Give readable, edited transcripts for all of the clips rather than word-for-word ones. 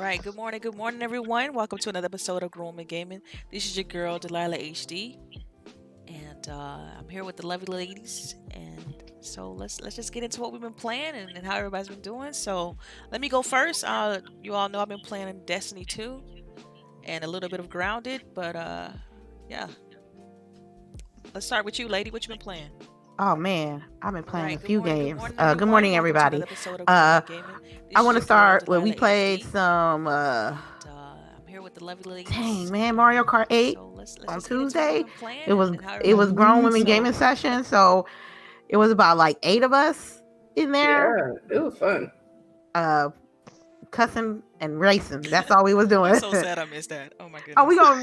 right. Good morning, everyone. Welcome to another episode of Groom and Gaming. This is your girl, Delilah HD, and I'm here with the lovely ladies. And so let's just get into what we've been playing and how everybody's been doing. So let me go first. You all know I've been playing Destiny 2 and a little bit of Grounded, but yeah. Let's start with you, lady. What you been playing? Oh man, I've been playing Right. a few games. Good Good morning, Welcome to everybody. another episode of Groom and Gaming. This I is want to your girl, start where we Delilah played HD. some. I'm here with the lovely ladies. Dang man, Mario Kart 8 So let's on just get into what Tuesday. we've been playing It was and how it was everybody's grown doing. women So- gaming session, so it was about like 8 of us in there. Yeah, it was fun. Cussing and racing. That's all we was doing. I'm so sad I missed that. Oh my goodness. Oh, we gonna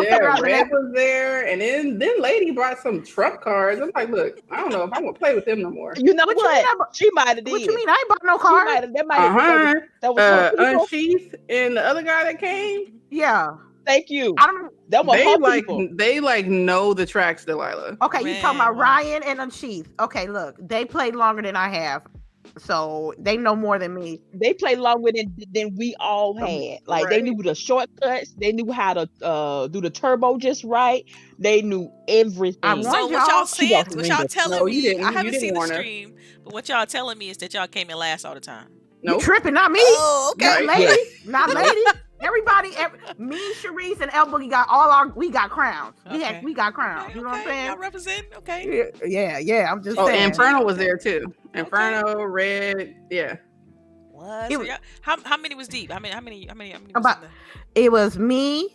figure out the Red next. was there, and then lady brought some Trump cards. I'm like, look, I don't know if I'm gonna play with them no more. You know What you what? mean I bu- She might have did. What you mean? I ain't bought no She card. might have. That might have. That was her people. Unsheath and the other guy that came, Yeah, Thank you. I don't. That was her they people. know the tracks, Delilah. Okay, you talking Man, about wow. Ryan and Unsheath. Okay, look, they played longer than I have, so they know more than me. They played longer than we all had. Like they Right. knew the shortcuts. They knew how to do the turbo just right. They knew everything. I want- So what y'all- y'all She saying, got what y'all surrendered. telling No, me, you didn't. I You haven't didn't seen the warn us. stream, but what y'all telling me is that y'all came in last all the time. You Nope. tripping, not me. Oh, Not okay. lady, not lady. Everybody, me, Charisse, and LBOOGIE got we got crowns. Okay. We got crowns. Okay, You know what I'm okay. saying? Y'all representing? Okay. Yeah. I'm just Oh, saying. Inferno was there too. Inferno, Red, yeah. What? It So was- y'all, how many was deep? How many was About- in the... It was me,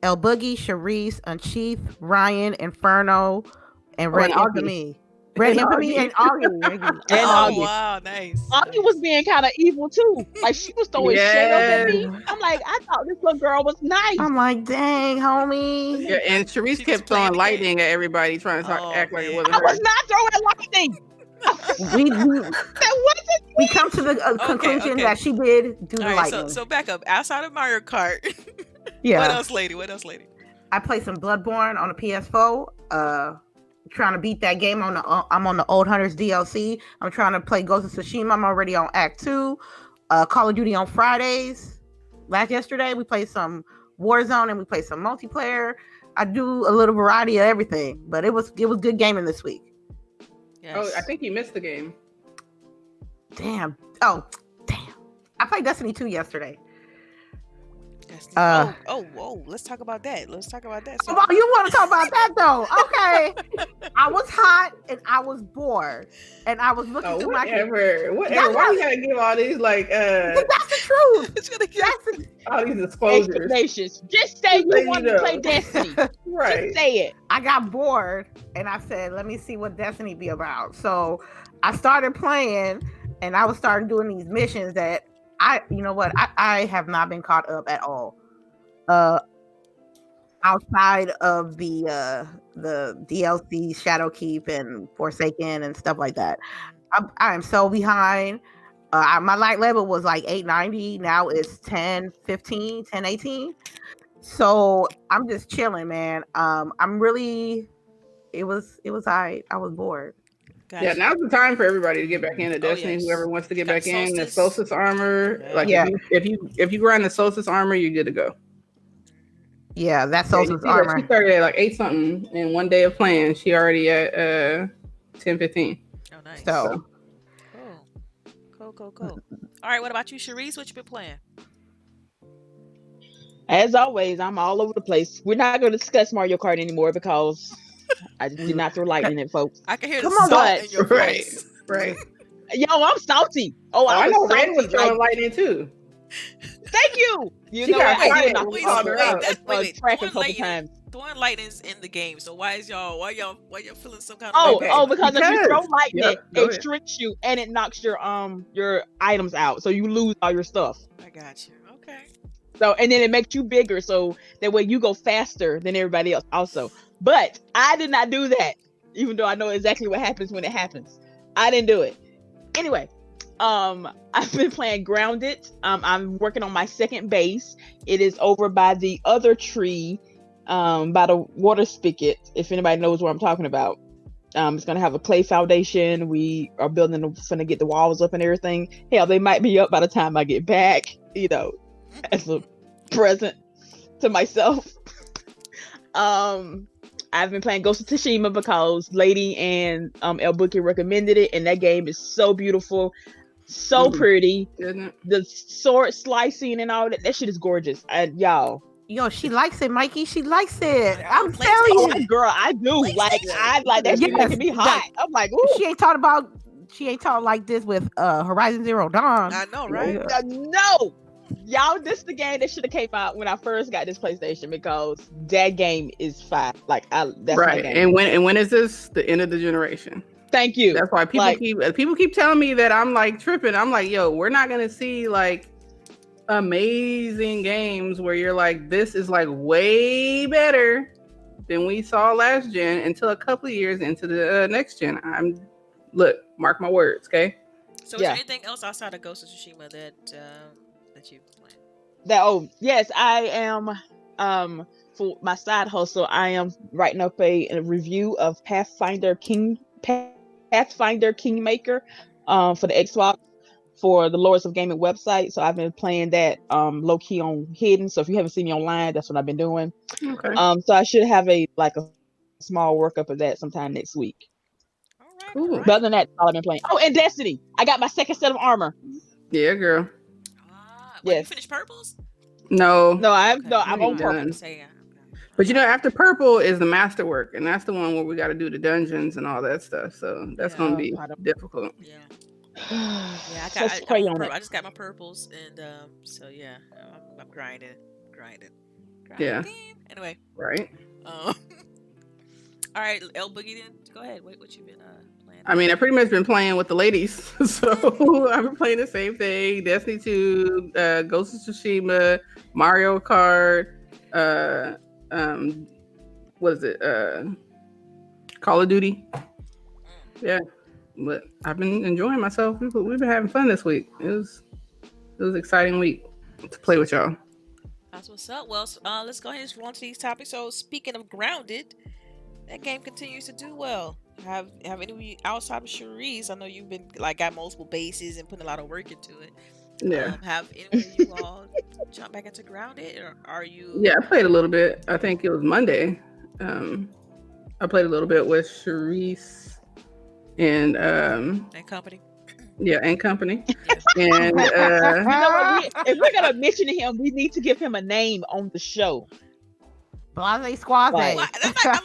LBOOGIE, Charisse, Unsheath, Ryan, Inferno, and Red and Augie. Infamy. Red And Infamy Augie. and Augie. And Oh, Augie. wow, nice. Augie was being kind of evil too. Like she was throwing shade at me. Yes. I'm like, I thought this little girl was nice. I'm like, dang, homie. Yeah, and Charisse She just kept playing throwing the lightning at everybody, trying to Oh, act like it man. wasn't I her. was not throwing lightning. we That wasn't. we come to the conclusion okay. that she did do the All right, lightning. so back up. Outside of Mario Kart, Yeah. what else, lady? I played some Bloodborne on the PS4. Trying to beat that game I'm on the Old Hunters DLC. I'm trying to play Ghost of Tsushima. I'm already on Act 2. Call of Duty on Fridays. Yesterday we played some Warzone and we played some multiplayer. I do a little variety of everything, but it was good gaming this week. Yes. Oh, I think you missed the game. Damn. Oh, damn. I played Destiny 2 yesterday. Destiny. uh, Whoa. Let's talk about that. So, Well, you want to talk about that though? Okay. I was hot and I was bored, and I was looking Oh, through my. whatever. That's Why you gotta give all these But that's the truth. it's gonna get... That's the, all these disclosures? Explanations. Just say Just say you want you to know. play Destiny. Right. Just say it. I got bored, and I said, "Let me see what Destiny be about." So I started playing, and I was starting doing these missions that I have not been caught up at all. Outside of the DLC Shadowkeep and Forsaken and stuff like that, I am so behind. My light level was like 890. Now it's 1015, 1018. So I'm just chilling, man. I'm really. It was. I was bored. Gotcha. Yeah, now's the time for everybody to get back into Destiny. yes. Whoever wants to get Got back in, the Solstice. Solstice armor. Yeah. Like Yeah. if you grind the Solstice armor, you're good to go. Yeah, that's Yeah, you Solstice see that armor. She started at like 8 something in one day of playing. She already at 10:15. Oh, nice. So Cool. All right, what about you, Charisse? What you been playing? As always, I'm all over the place. We're not going to discuss Mario Kart anymore because I did not throw lightning at folks. I can hear Come the on, salt but- in your Right. voice. Right. Yo, I'm salty. Oh, I I know was Red salty. was throwing Like, lightning too. thank you. You She know got what? I quiet did knock when we you called her out. Wait, track a throwing couple lightning- times. Throwing lightning's in the game, so why y'all feeling some kind of Oh, way? because if you throw lightning, Yep, go it ahead. shrinks you and it knocks your items out, so you lose all your stuff. I got you. Okay. So and then it makes you bigger, so that way you go faster than everybody else. Also, but I did not do that, even though I know exactly what happens when it happens. I didn't do it. Anyway, I've been playing Grounded. I'm working on my second base. It is over by the other tree, by the water spigot. If anybody knows what I'm talking about, it's gonna have a clay foundation. We are building, gonna get the walls up and everything. Hell, they might be up by the time I get back. You know, as a present to myself. I've been playing Ghost of Tsushima because Lady and LBOOGIE recommended it, and that game is so beautiful, so pretty. Isn't it? The sword slicing and all that shit is gorgeous. Y'all. Yo, she likes it, Mikey. She likes it. I I'm know, telling Oh, you. girl, I do. Like that shit Yes, making me hot. I'm like, ooh. She ain't talking like this with Horizon Zero Dawn. I know, right? No, y'all, this is the game that should have came out when I first got this PlayStation because that game is fire. Like, that's my Right. game. And when is this? The end of the generation. Thank you. That's why people keep telling me that I'm like tripping. I'm like, yo, we're not gonna see like amazing games where you're like, this is like way better than we saw last gen until a couple of years into the next gen. Mark my words, okay? So, is there anything else outside of Ghost of Tsushima that you've played? Yes, I am. For my side hustle, I am writing up a review of Pathfinder Kingmaker for the Xbox for the Lords of Gaming website. So I've been playing that low key on hidden. So if you haven't seen me online, that's what I've been doing. Okay. So I should have a small workup of that sometime next week. All right. Cool. But other than that, that's all I've been playing. Oh, and Destiny. I got my second set of armor. Yeah, girl. Wait, Yes. you finished purples? No. I'm I on ain't purple. done. Say, But after purple is the masterwork, and that's the one where we got to do the dungeons and all that stuff. So that's gonna be difficult. Yeah. Yeah, I just got my purples, and so yeah, I'm grinding. Yeah. Anyway. Right. All right, LBOOGIE, then go ahead. What you been playing? I mean, I pretty much been playing with the ladies, so I've been playing the same thing: Destiny 2, Ghost of Tsushima, Mario Kart, what is it? Call of Duty. Yeah. But I've been enjoying myself. We've been having fun this week. It was an exciting week to play with y'all. That's what's up. Well, let's go ahead and roll into these topics. So, speaking of grounded, that game continues to do well. Have any of you outside of CHAREECE? I know you've been got multiple bases and putting a lot of work into it. Yeah. Have any of you all jump back into grounded, or are you? Yeah, I played a little bit. I think it was Monday. I played a little bit with CHAREECE and company. Yeah, and company. And you know what? If we're gonna mention him, we need to give him a name on the show. Blase Squaze. Well, I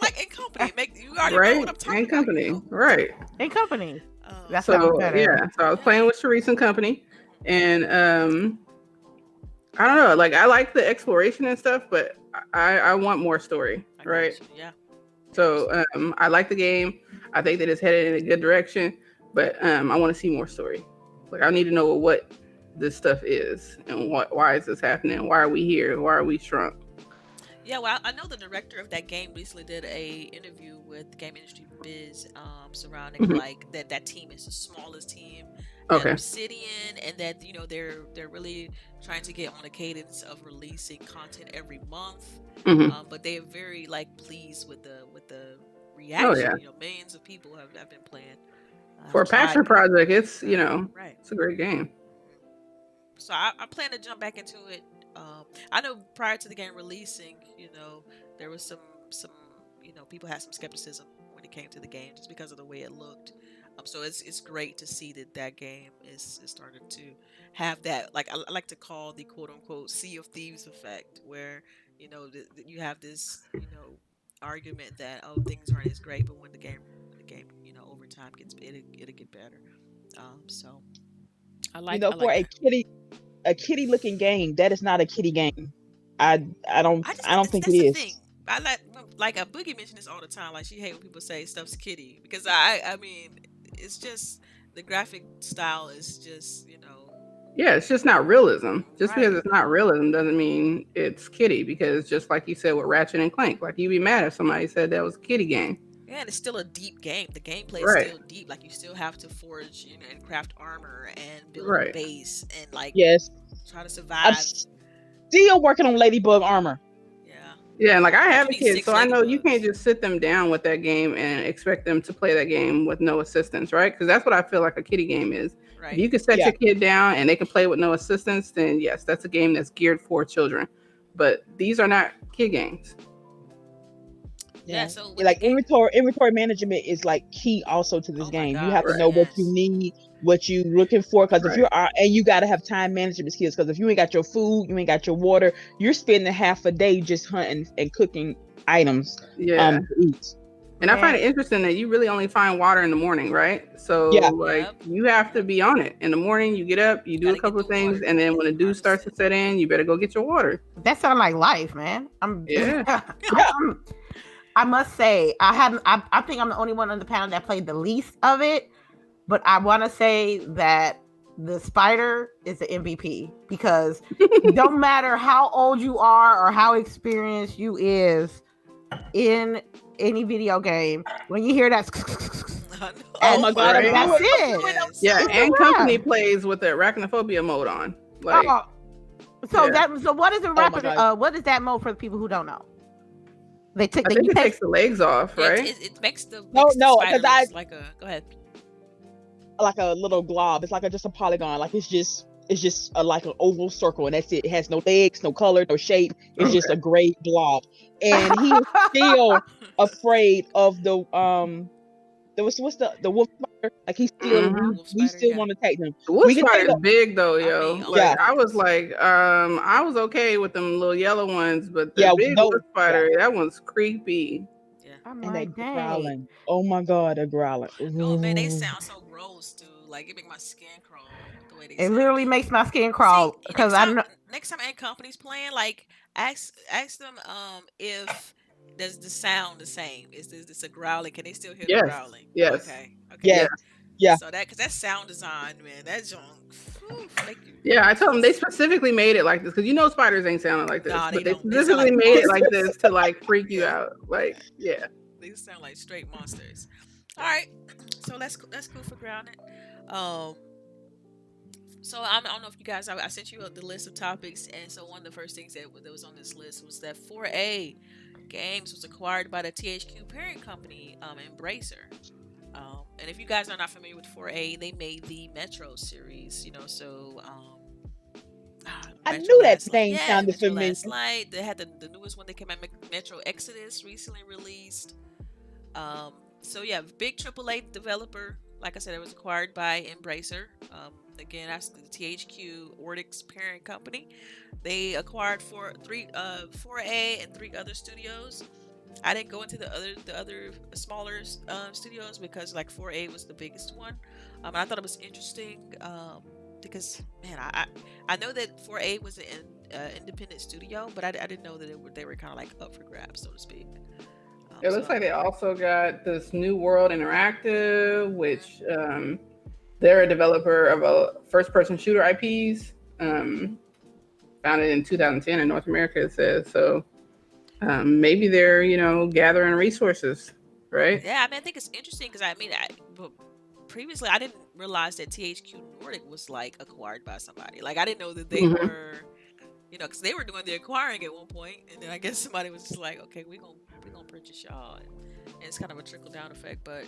like in company. You already know what I'm talking and company. about. Right. In company. That's so better. Yeah. So I was playing with CHAREECE and company, and I don't know. Like I like the exploration and stuff, but I want more story. Right. Yeah. So I like the game. I think that it's headed in a good direction, but I want to see more story. Like I need to know what this stuff is and why is this happening? Why are we here? Why are we shrunk? Yeah, well, I know the director of that game recently did a interview with Game Industry Biz surrounding like that team is the smallest team at Obsidian, and that they're really trying to get on a cadence of releasing content every month. But they're very pleased with the reaction. Millions of people have been playing. For a passion project, it's it's a great game. So I plan to jump back into it. I know prior to the game releasing, there was some people had some skepticism when it came to the game just because of the way it looked. So it's great to see that game is starting to have that, I like to call the quote unquote Sea of Thieves effect, where you have this argument that things aren't as great, but when the game over time it'll get better. So I like for a kitty looking game, that is not a kitty game. I don't think it is. Thing. I like a Boogie mentioned this all the time. Like she hate when people say stuff's kitty, because I mean it's just the graphic style is just Yeah, it's just not realism. Just because it's not realism doesn't mean it's kitty. Because just like you said with Ratchet and Clank, you'd be mad if somebody said that was a kitty game. Yeah, and it's still a deep game. The gameplay is still deep. You still have to forge, and craft armor and build a base and try to survive. I'm still working on Ladybug armor. Yeah, and I have a kid, so I know you can't just sit them down with that game and expect them to play that game with no assistance, right? Because that's what I feel like a kitty game is. If you can set your kid down and they can play with no assistance, then yes, that's a game that's geared for children. But these are not kid games. Yeah, so like inventory management is like key also to this game. You have to know what you need, what you looking for, because if you're and you got to have time management skills, because if you ain't got your food, you ain't got your water, you're spending half a day just hunting and cooking items to eat. And I find it interesting that you really only find water in the morning, right? So you have to be on it. In the morning, you get up, you do a couple of things, and then when the dew starts to set in, you better go get your water. That sounds like life, man. I must say, I think I'm the only one on the panel that played the least of it, but I want to say that the spider is the MVP, because it don't matter how old you are or how experienced you is in any video game, when you hear that oh my god, that's it. Yeah, and company plays with the arachnophobia mode on. Like, so what is the what is that mode for the people who don't know? I think it takes the legs off, right? It makes the no, because like a go ahead, like a little glob. It's like just a polygon. Like it's just like an oval circle, and that's it. It has no legs, no color, no shape. It's just a gray blob, and he is still afraid of the what's the wolf spider. Like he's still we still want to take them. The wolf spider is big though, yo. I was like, I was okay with them little yellow ones, but the big wolf spider, that one's creepy. Yeah, I'm and like, they growling. Oh my god, they're growling. Oh man, they sound so gross, dude. Like it makes my skin crawl. The way they sound. Literally makes my skin crawl, because I know. Next time any company's playing, like ask them if does the sound the same? Is this a growling? Can they still hear the growling? Yes. Okay. Yeah. So because that sound design, man, that junk. I told them they specifically made it like this, because spiders ain't sounding like this. But they specifically made it like this to like freak you out. Like, they sound like straight monsters. All right, so that's cool for grounded. So I don't know if you guys, I sent you the list of topics, and so one of the first things that was on this list was that 4A Games was acquired by the THQ parent company, Embracer. And if you guys are not familiar with 4A, they made the Metro series, so I knew that name sounded familiar. They had the newest one that came out, Metro Exodus, recently released. So yeah, big AAA developer. Like I said, it was acquired by Embracer. Again, that's the THQ Nordics parent company. They acquired 4A and 3 other studios. I didn't go into the other smaller studios, because like 4A was the biggest one. And I thought it was interesting because, man, I know that 4A was an independent studio, but I didn't know that they were kind of like up for grabs, so to speak. It looks like they also got this New World Interactive, which they're a developer of a first-person shooter IPs. Founded in 2010 in North America, it says. So maybe they're, gathering resources, right? Yeah, I think it's interesting because previously I didn't realize that THQ Nordic was like acquired by somebody. Like I didn't know that they were, because they were doing the acquiring at one point, and then I guess somebody was just like, okay, we're gonna purchase y'all, and it's kind of a trickle down effect. But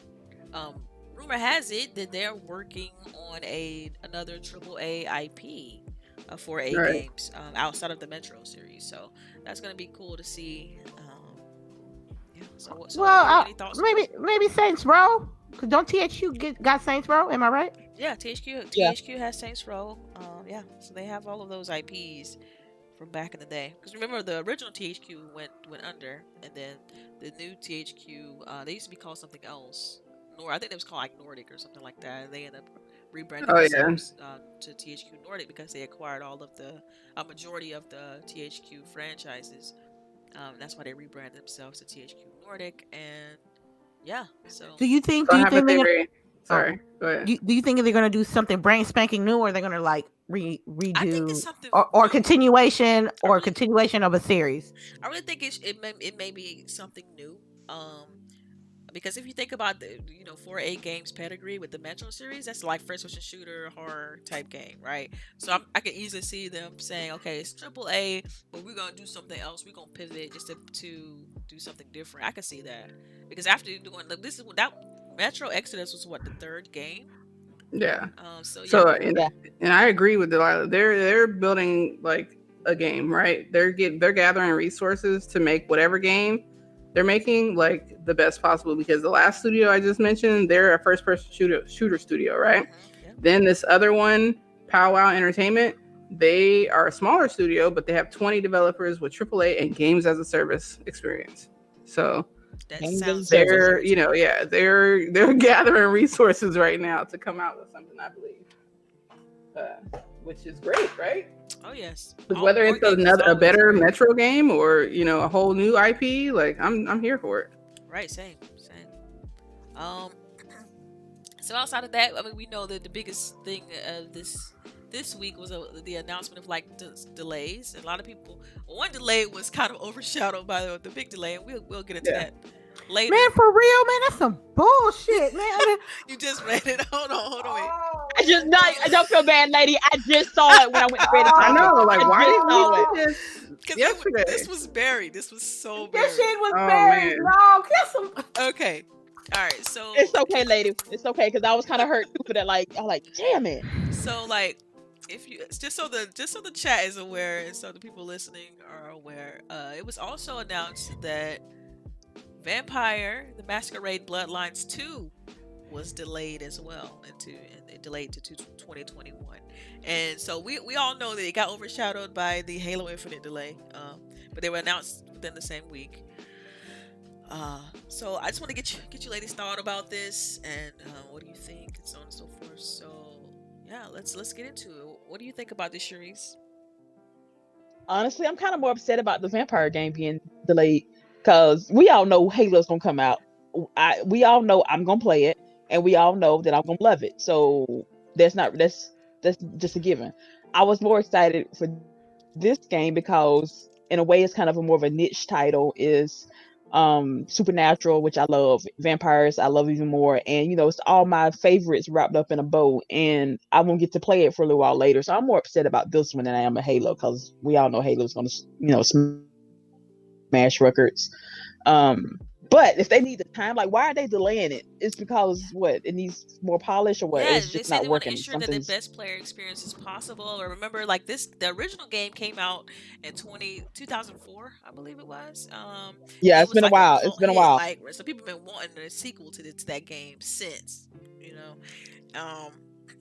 rumor has it that they're working on another AAA IP for 4A games outside of the Metro series, so that's gonna be cool to see. So any thoughts? maybe Saints Row, because don't THQ got Saints Row? Am I right? Yeah, THQ has Saints Row. So they have all of those IPs from back in the day. Because remember, the original THQ went under, and then the new THQ, they used to be called something else. I think it was called like Nordic or something like that. And they ended up rebranding themselves to THQ Nordic because they acquired all of a majority of the THQ franchises. That's why they rebranded themselves to THQ Nordic, and so. Do you think? Sorry, go ahead. Do you think they're going to do something brand spanking new, or they're going to like redo, I think it's something or continuation of a series? I really think it may be something new. Because if you think about the 4A games pedigree with the Metro series, that's like first person shooter horror type game, right? So I can easily see them saying, okay, it's AAA, but we're gonna do something else. We're gonna pivot just to do something different. I can see that because after doing that Metro Exodus was the third game Yeah. So So yeah. and I agree with Delilah. They're building like a game, right? They're gathering resources to make whatever game they're making like the best possible, because the last studio I just mentioned, they're a first person shooter studio, right? Yeah. Then this other one, Powwow Entertainment, they are a smaller studio, but they have 20 developers with AAA and games as a service experience. So That Games as a sounds service. they're, you know, yeah, they're gathering resources right now to come out with something, I believe, which is great, right? Oh yes. Because whether it's a better Metro game or, you know, a whole new IP, like I'm here for it. Right, same. So outside of that, I mean, we know that the biggest thing this week was the announcement of like delays. A lot of people, one delay was kind of overshadowed by the big delay, and we'll get into that later. Man, for real, man, that's some bullshit, man. You just read it. Hold on. I don't feel bad, lady. I just saw it when I went to bed. I know, like, why didn't we see this yesterday? This was buried. This was so buried. This shit was buried, dog. Okay. All right, so it's okay, lady. It's okay, because I was kind of hurt too for that. Like, I'm like, damn it. So, like, if you just so the chat is aware, and so the people listening are aware, it was also announced that Vampire: The Masquerade Bloodlines 2 was delayed as well, and it delayed to 2021. And so we all know that it got overshadowed by the Halo Infinite delay, but they were announced within the same week. So I just want to get you ladies thought about this, and what do you think, and so on and so forth. So yeah, let's get into it. What do you think about this, CHAREECE? Honestly, I'm kind of more upset about the Vampire game being delayed, because we all know Halo's gonna come out. We all know I'm gonna play it, and we all know that I'm gonna love it. So that's just a given. I was more excited for this game because in a way it's kind of more of a niche title. Is Supernatural, which I love, Vampires I love even more, and you know, it's all my favorites wrapped up in a bow, and I won't get to play it for a little while later. So I'm more upset about this one than I am a Halo, because we all know Halo's gonna, you know, smash records. But if they need the time, like, why are they delaying it? It's because what, it needs more polish, or what? Yeah, It's just they not say they want to working. ensure that the best player experience is possible. Or remember, like the original game came out in 2004, I believe it was. Yeah, it's been a while. It's been a while. Like, so people have been wanting a sequel to that game since, you know.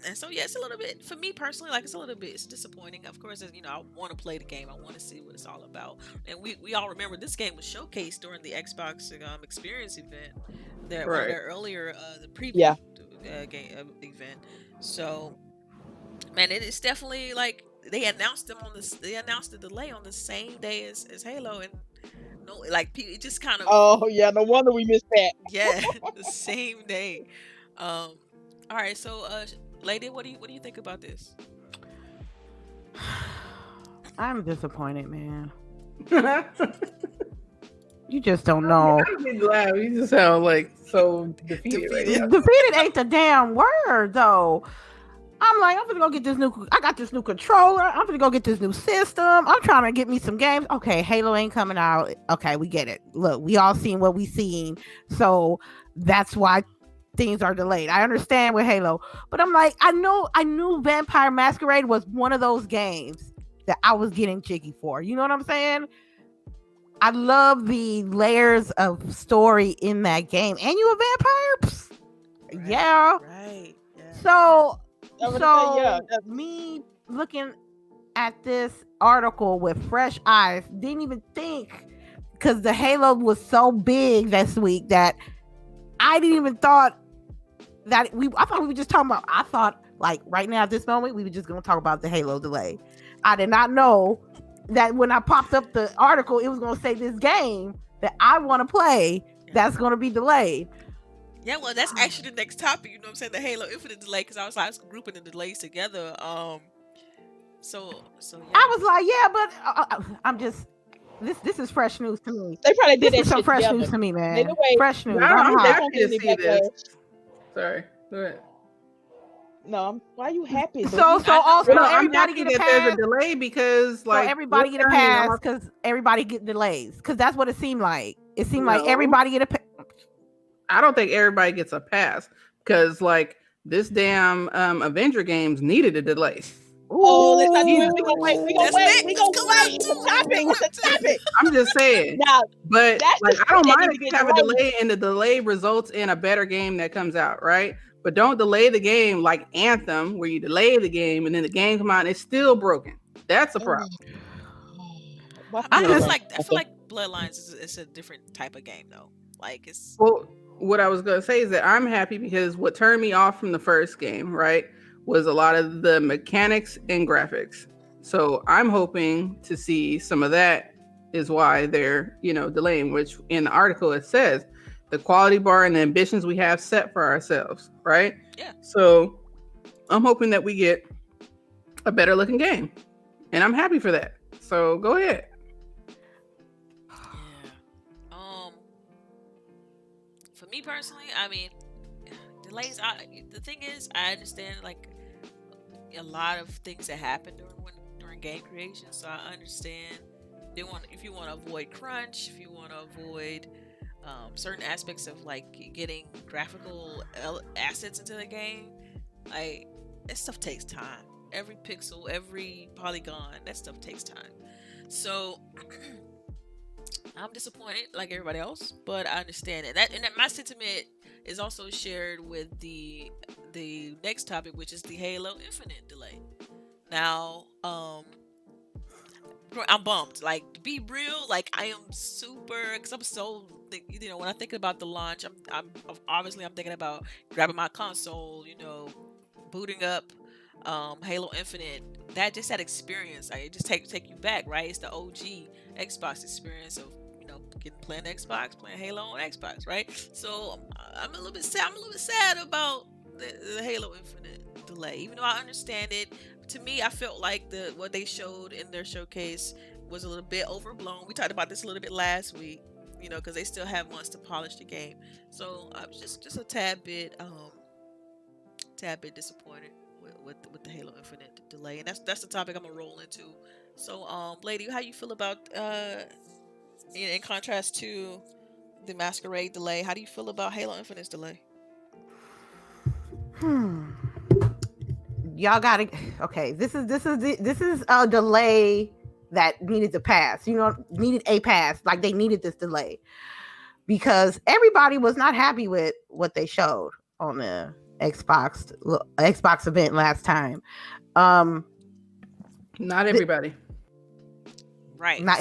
And so yeah, it's a little bit, for me personally, like, it's disappointing. Of course, you know, I want to play the game. I want to see what it's all about. And we all remember this game was showcased during the Xbox Experience event, one of their earlier the preview game event. So man, it is definitely like they announced the delay on the same day as Halo, and no, like, it just kind of, oh yeah, no wonder we missed that. Yeah, the same day. All right, so lady, what do you think about this? I'm disappointed, man. You just don't know. You just sound like so defeated. Right now. Defeated ain't the damn word, though. I'm like, I'm gonna go get I got this new controller. I'm gonna go get this new system. I'm trying to get me some games. Okay, Halo ain't coming out. Okay, we get it. Look, we all seen what we seen. So that's why things are delayed. I understand with Halo, but I'm like, I knew Vampire Masquerade was one of those games that I was getting jiggy for. You know what I'm saying? I love the layers of story in that game. And you a vampire? Psst. Yeah. Right. Yeah. So Yeah. Me looking at this article with fresh eyes, didn't even think, because the Halo was so big this week that I didn't even thought that I thought we were just talking about, I thought like right now at this moment we were just going to talk about the Halo delay. I did not know that when I popped up the article, it was going to say this game that I want to play that's going to be delayed. Yeah, well, that's actually the next topic. You know what I'm saying? The Halo Infinite delay, because I was grouping the delays together. So yeah. I was like, yeah, but I'm just, this is fresh news to me. They probably did this is some shit fresh together. news to me, man. Anyway, fresh news. I'm hot. happy to see this. Sorry, go ahead. No, why are you happy? So also everybody get a pass. There's a delay because like everybody get a pass because everybody get delays, because that's what it seemed like. It seemed like everybody get a pass. I don't think everybody gets a pass, because like this damn Avenger games needed a delay. Oh, let's not do it. We Ooh. gonna wait. We gonna That's wait. next. We That's gonna coming wait. up It's too. a topic. It's a topic. I'm just saying. Now, But that's like, the I don't shit that mind need if to you get have a delayed. delay and the delay results in a better game that comes out, right? But don't delay the game like Anthem, where you delay the game and then the game come out and it's still broken. That's a problem. Why I people feel do like that? Bloodlines is a different type of game though. Like it's Well, what I was going to say is that I'm happy because what turned me off from the first game, right, was a lot of the mechanics and graphics. So I'm hoping to see some of that is why they're, delaying, which in the article it says the quality bar and the ambitions we have set for ourselves, right? Yeah. So I'm hoping that we get a better looking game. And I'm happy for that. So go ahead. yeah. For me personally, I mean, delays. The thing is, I understand like a lot of things that happen during game creation, so I understand if you want to avoid crunch, if you want to avoid certain aspects of like getting graphical assets into the game, like that stuff takes time. Every pixel, every polygon, that stuff takes time. So I'm disappointed like everybody else, but I understand it. And that my sentiment is also shared with the next topic, which is the Halo Infinite delay. Now, I'm bummed. Like, to be real, like I am super, because I'm so, when I think about the launch, I'm obviously I'm thinking about grabbing my console, booting up Halo Infinite. That experience, like, it just take you back, right? It's the OG Xbox experience of playing Xbox, playing Halo on Xbox, right? So I'm a little bit sad. I'm a little bit sad about the Halo Infinite delay, even though I understand it. To me, I felt like what they showed in their showcase was a little bit overblown. We talked about this a little bit last week, because they still have months to polish the game. So I'm just a tad bit disappointed with the Halo Infinite delay, and that's the topic I'm gonna roll into. So, lady, how you feel about in contrast to the Masquerade delay? How do you feel about Halo Infinite's delay? Y'all gotta okay. This is a delay that needed to pass. Needed a pass. Like they needed this delay because everybody was not happy with what they showed on the Xbox event last time. Not everybody. Right. Not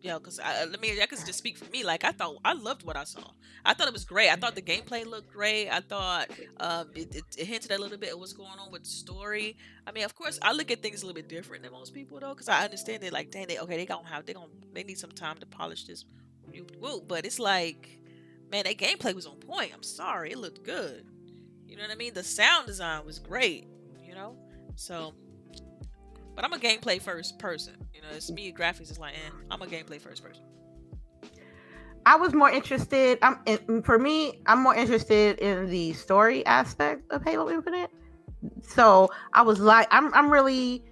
because I can just speak for me. Like I loved what I saw. I thought it was great. I thought the gameplay looked great. I thought it hinted a little bit of what's going on with the story. I mean, of course, I look at things a little bit different than most people though, because I understand that like, dang, they need some time to polish this. But it's like, man, that gameplay was on point. I'm sorry, it looked good. You know what I mean? The sound design was great. So. But I'm a gameplay first person. It's me. Graphics is like, I'm a gameplay first person. I was more interested. For me, I'm more interested in the story aspect of Halo Infinite. So I was like, I'm really,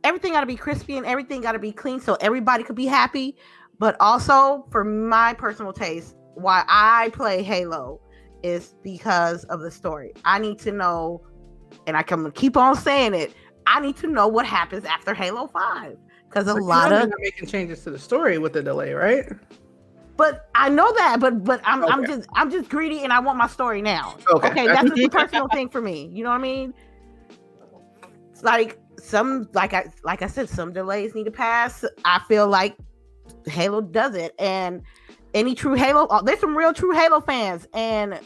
everything got to be crispy and everything got to be clean so everybody could be happy. But also, for my personal taste, why I play Halo is because of the story. I need to know. And I can keep on saying it. I need to know what happens after Halo 5 because a lot of making changes to the story with the delay, right? But I know that. But I'm just greedy and I want my story now. Okay, that's a personal thing for me. You know what I mean? It's like I said, some delays need to pass. I feel like Halo does it, and any true Halo, there's some real true Halo fans, and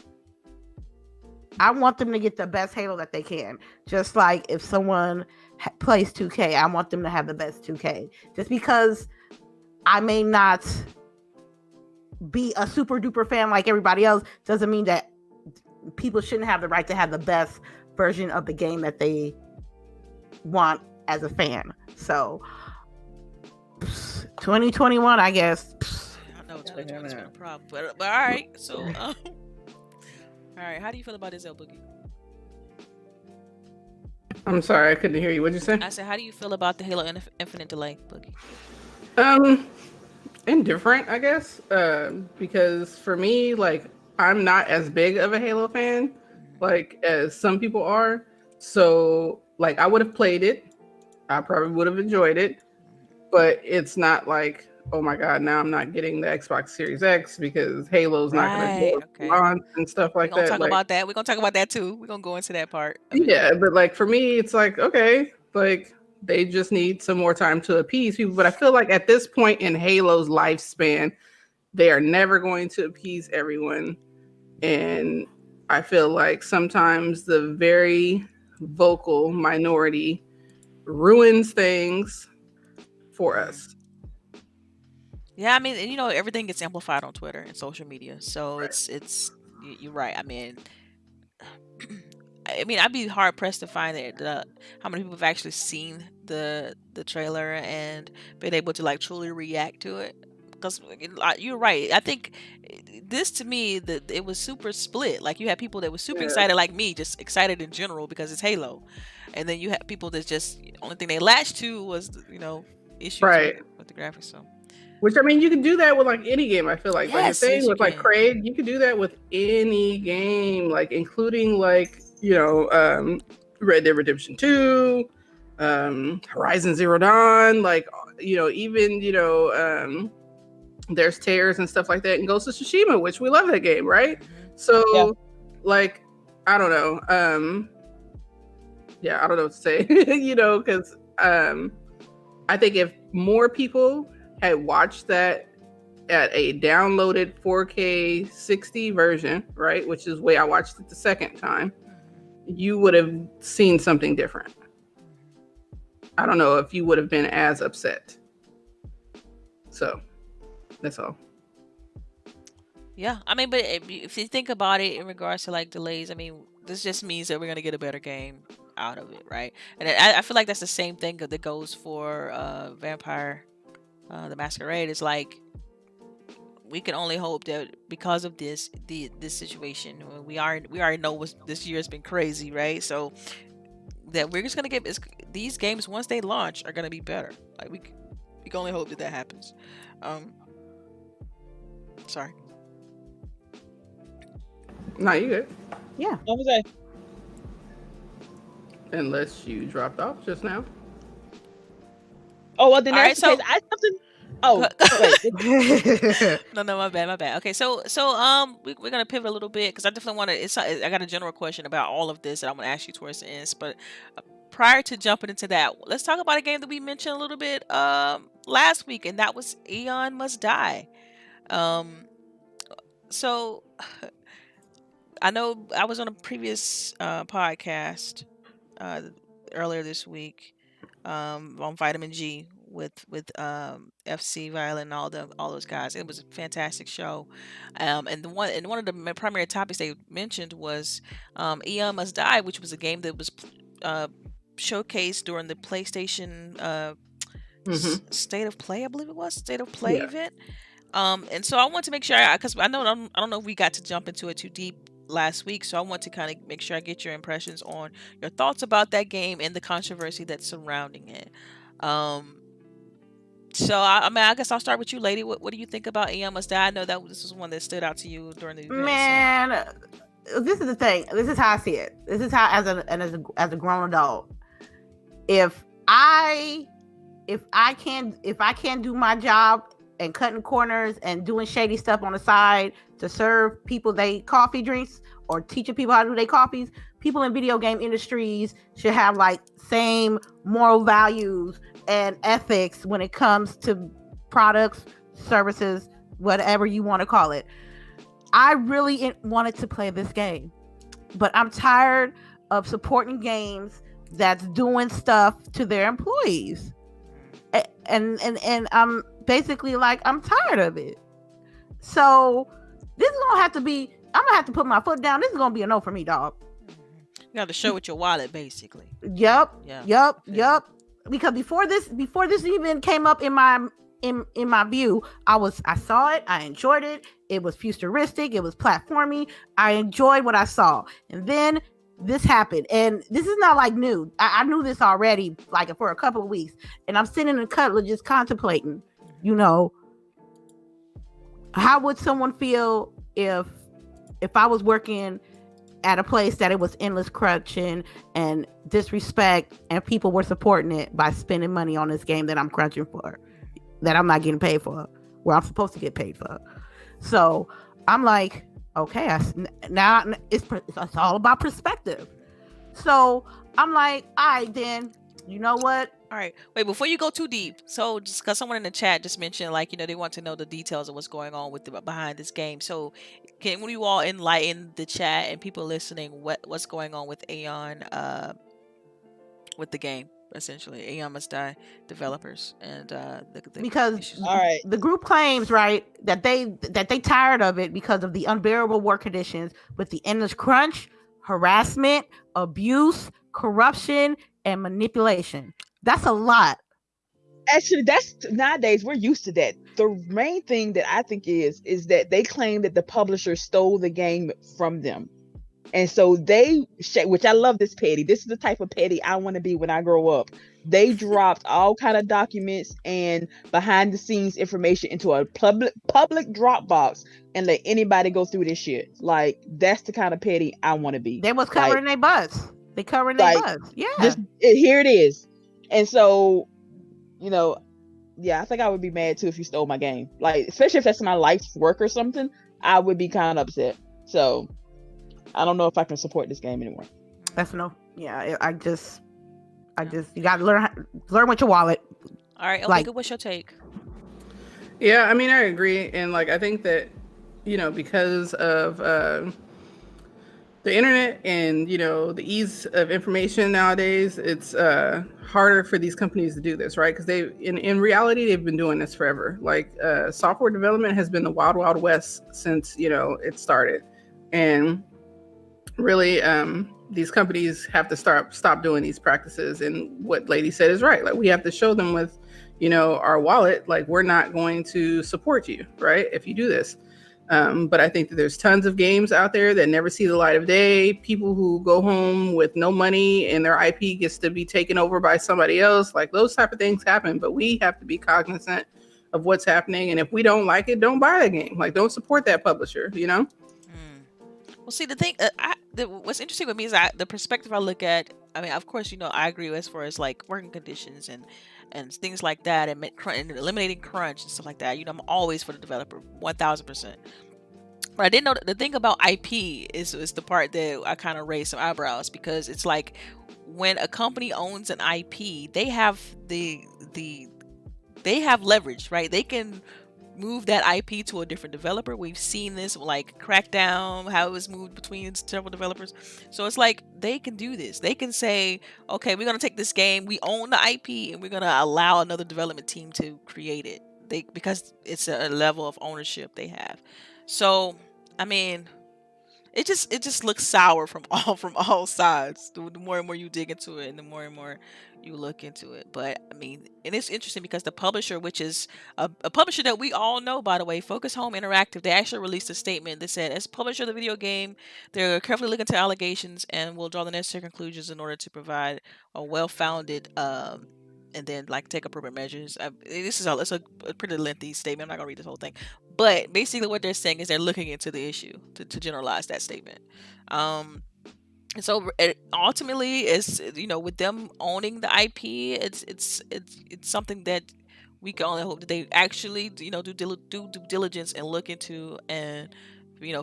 I want them to get the best Halo that they can. Just like if someone plays 2K, I want them to have the best 2K. Just because I may not be a super duper fan like everybody else doesn't mean that people shouldn't have the right to have the best version of the game that they want as a fan. So 2021, I guess. I know 2020's been a problem, but all right. So all right, how do you feel about this, LBOOGIE? I'm sorry, I couldn't hear you. What'd you say? I said, how do you feel about the Halo Infinite delay, Boogie? Indifferent, I guess. Because for me, like, I'm not as big of a Halo fan like as some people are. So like I would have played it. I probably would have enjoyed it, but it's not like, oh my God, now I'm not getting the Xbox Series X because Halo's not going to Right. do Okay. launch and stuff We're like gonna that. talk Like, about that. We're gonna talk about that too. We're gonna go into that part of it. yeah, but like for me, it's like, okay, like they just need some more time to appease people. But I feel like at this point in Halo's lifespan, they are never going to appease everyone. And I feel like sometimes the very vocal minority ruins things for us. Yeah, I mean, and, you know, everything gets amplified on Twitter and social media, so Right. it's you're right. I mean, I'd be hard pressed to find how many people have actually seen the trailer and been able to like truly react to it. Because you're right. I think this to me it was super split. Like you had people that were super Yeah. excited, like me, just excited in general because it's Halo, and then you had people that just only thing they latched to was issues Right. with the graphics. So. Which, I mean, you can do that with like any game. I feel like the Yes, thing yes, you with like can. Craig, you can do that with any game, like including like Red Dead Redemption 2, Horizon Zero Dawn, like even there's tears and stuff like that, and Ghost of Tsushima, which we love that game, right? So Yeah. like I don't know, I don't know what to say, because I think if more people had watched that at a downloaded 4K 60 version, right, which is the way I watched it the second time, you would have seen something different. I don't know if you would have been as upset. So that's all. Yeah, I mean, but if you think about it in regards to like delays, I mean, this just means that we're gonna get a better game out of it, right? And I feel like that's the same thing that goes for Vampire the Masquerade. Is like we can only hope that because of this situation, we already know this year has been crazy, right? So that we're just gonna get these games once they launch are gonna be better. Like we can only hope that happens. Sorry. No, you good. Yeah. What was I? Unless you dropped off just now. Oh well, then All that's right, the case. I something. Oh wait. No, my bad. Okay, so we're gonna pivot a little bit because I definitely want to. I got a general question about all of this that I'm gonna ask you towards the end. But prior to jumping into that, let's talk about a game that we mentioned a little bit last week, and that was Eon Must Die. So I know I was on a previous podcast earlier this week on Vitamin G with FC Violin and all those guys. It was a fantastic show, and one of the primary topics they mentioned was Eon Must Die, which was a game that was showcased during the PlayStation State of Play, I believe it was State of Play event. And so I want to make sure, because I don't know if we got to jump into it too deep last week, so I want to kind of make sure I get your impressions on your thoughts about that game and the controversy that's surrounding it. So I guess I'll start with you, lady. What do you think about Eon Must Die? I know that this was one that stood out to you during the event. Man, this is the thing. This is how I see it. This is how, as a grown adult, if I can't do my job and cutting corners and doing shady stuff on the side to serve people they coffee drinks or teaching people how to do their coffees, people in video game industries should have like same moral values and ethics when it comes to products, services, whatever you want to call it. I really wanted to play this game, but I'm tired of supporting games that's doing stuff to their employees. And I'm basically like, I'm tired of it. So this is gonna have to be, I'm gonna have to put my foot down. This is gonna be a no for me, dog. You have to show with your wallet, basically. Yep. Because before this even came up in my view, I saw it, I enjoyed it. It was futuristic, it was platformy. I enjoyed what I saw. And then this happened, and this is not like new. I knew this already, like for a couple of weeks, and I'm sitting in the Cutler just contemplating, how would someone feel if I was working at a place that it was endless crunching and disrespect, and people were supporting it by spending money on this game that I'm crunching for, that I'm not getting paid for, where I'm supposed to get paid for. So I'm like, okay, now it's all about perspective. So I'm like, all right, then, you know what? All right. Wait, before you go too deep, so just because someone in the chat just mentioned, like, they want to know the details of what's going on with behind this game. So can you all enlighten the chat and people listening what's going on with Aeon, with the game, essentially? Aeon Must Die developers and because issues. All right. the group claims, right, that they tired of it because of the unbearable work conditions with the endless crunch, harassment, abuse, corruption, and manipulation. That's a lot. Actually, that's nowadays we're used to that. The main thing that I think is that they claim that the publisher stole the game from them. And so they, which I love this petty. This is the type of petty I want to be when I grow up. They dropped all kind of documents and behind the scenes information into a public Dropbox and let anybody go through this shit. Like, that's the kind of petty I want to be. They was covering their butts. They covering their butts. Yeah. Here it is. And so, yeah, I think I would be mad too if you stole my game. Like, especially if that's my life's work or something, I would be kind of upset. So I don't know if I can support this game anymore. That's I just you gotta learn with your wallet. All right, Omega, what's your take? Yeah, I mean, I agree, and like I think that because of the internet and the ease of information nowadays, it's harder for these companies to do this, right? Because in reality they've been doing this forever. Like software development has been the wild west since it started, and really these companies have to stop doing these practices. And what Lady said is right. Like, we have to show them with our wallet, like, we're not going to support you, right, if you do this. But I think that there's tons of games out there that never see the light of day. People who go home with no money and their IP gets to be taken over by somebody else. Like, those type of things happen, but we have to be cognizant of what's happening. And if we don't like it, don't buy the game. Like, don't support that publisher, Well, see, the thing, what's interesting with me is the perspective I look at. I mean, of course, I agree as far as like working conditions and things like that, and eliminating crunch and stuff like that. I'm always for the developer, 1000%. But I didn't know the thing about IP is the part that I kind of raised some eyebrows, because it's like when a company owns an IP, they have they have leverage, right? They can move that IP to a different developer. We've seen this, like Crackdown, how it was moved between several developers. So it's like they can do this. They can say, okay, we're going to take this game, we own the IP, and we're going to allow another development team to create it. Because it's a level of ownership they have. So, I mean, it just looks sour from all sides. The more and more you dig into it, and the more and more you look into it. But I mean, and it's interesting because the publisher, which is a publisher that we all know, by the way, Focus Home Interactive, they actually released a statement that said, as publisher of the video game, they're carefully looking into allegations and will draw the necessary conclusions in order to provide a well-founded and then like take appropriate measures. It's a pretty lengthy statement. I'm not gonna read this whole thing, but basically what they're saying is they're looking into the issue to generalize that statement. And so ultimately, it's with them owning the IP, it's something that we can only hope that they actually do due diligence and look into and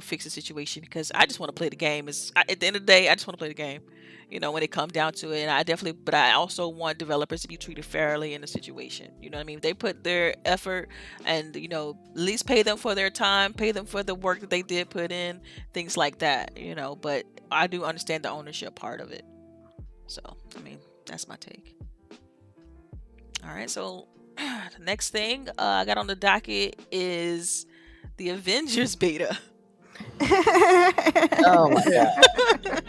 fix the situation, because I just want to play the game. At the end of the day, I just want to play the game. When it comes down to it, and but I also want developers to be treated fairly in the situation. You know what I mean? They put their effort, and at least pay them for their time, pay them for the work that they did put in, things like that. But I do understand the ownership part of it. So, I mean, that's my take. All right, so the next thing I got on the docket is the Avengers beta. Oh my god.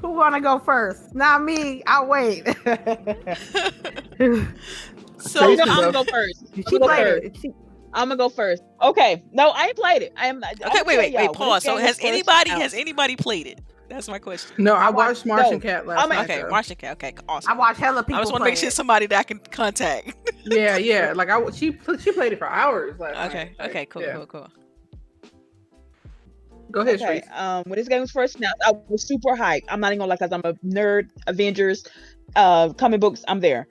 Who want to go first? Not me. I'll wait. So I'm gonna go first. I'm gonna go first. Okay. No, I ain't played it. Okay, wait. Pause. So has anybody played it? That's my question. No, I watched Martian Cat last night. Okay, Martian Cat. Okay, awesome. I watched hella people. I just want to make sure somebody that I can contact. Yeah. Like she played it for hours last night. Okay, cool. Go ahead, Okay. Sharice. When this game was first announced, I was super hyped. I'm not even gonna lie, because I'm a nerd. Avengers, comic books, I'm there.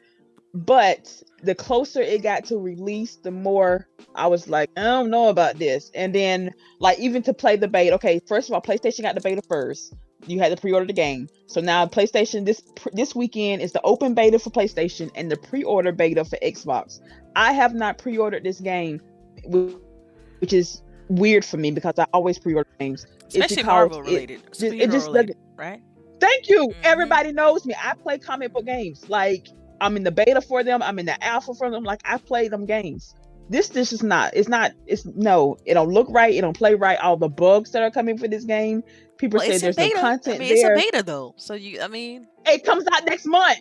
But the closer it got to release, the more I was like, I don't know about this. And then, like, even to play the beta. Okay, first of all, PlayStation got the beta first. You had to pre-order the game. So now PlayStation this weekend is the open beta for PlayStation and the pre-order beta for Xbox. I have not pre-ordered this game, which is weird for me because I always pre-order games. It's Especially because Marvel related, it superhero just related, doesn't. right? Thank you. Mhm. Everybody knows me. I play comic book games. Like, I'm in the beta for them. I'm in the alpha for them. Like, I play them games. This is not. It's not. It's no. It don't look right. It don't play right. All the bugs that are coming for this game. People Well, say it's in there's no beta. I content mean, it's a there. beta though, so I mean, It comes out next month.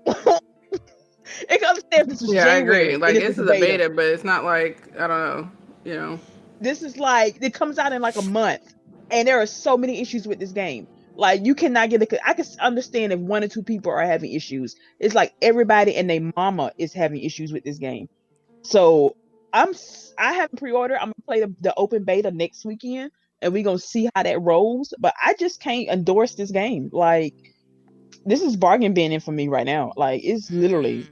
It comes there. This is Yeah, I agree. January, and Like, this this is the is a beta. beta, but it's not like, I don't know, you know. This is like, it comes out in like a month, and there are so many issues with this game. Like, you cannot get it. I can understand if 1 or 2 people are having issues. It's like everybody and their mama is having issues with this game. So I haven't pre-ordered. I'm gonna play the open beta next weekend, and we're gonna see how that rolls. But I just can't endorse this game. Like, this is bargain binning for me right now. Like, it's literally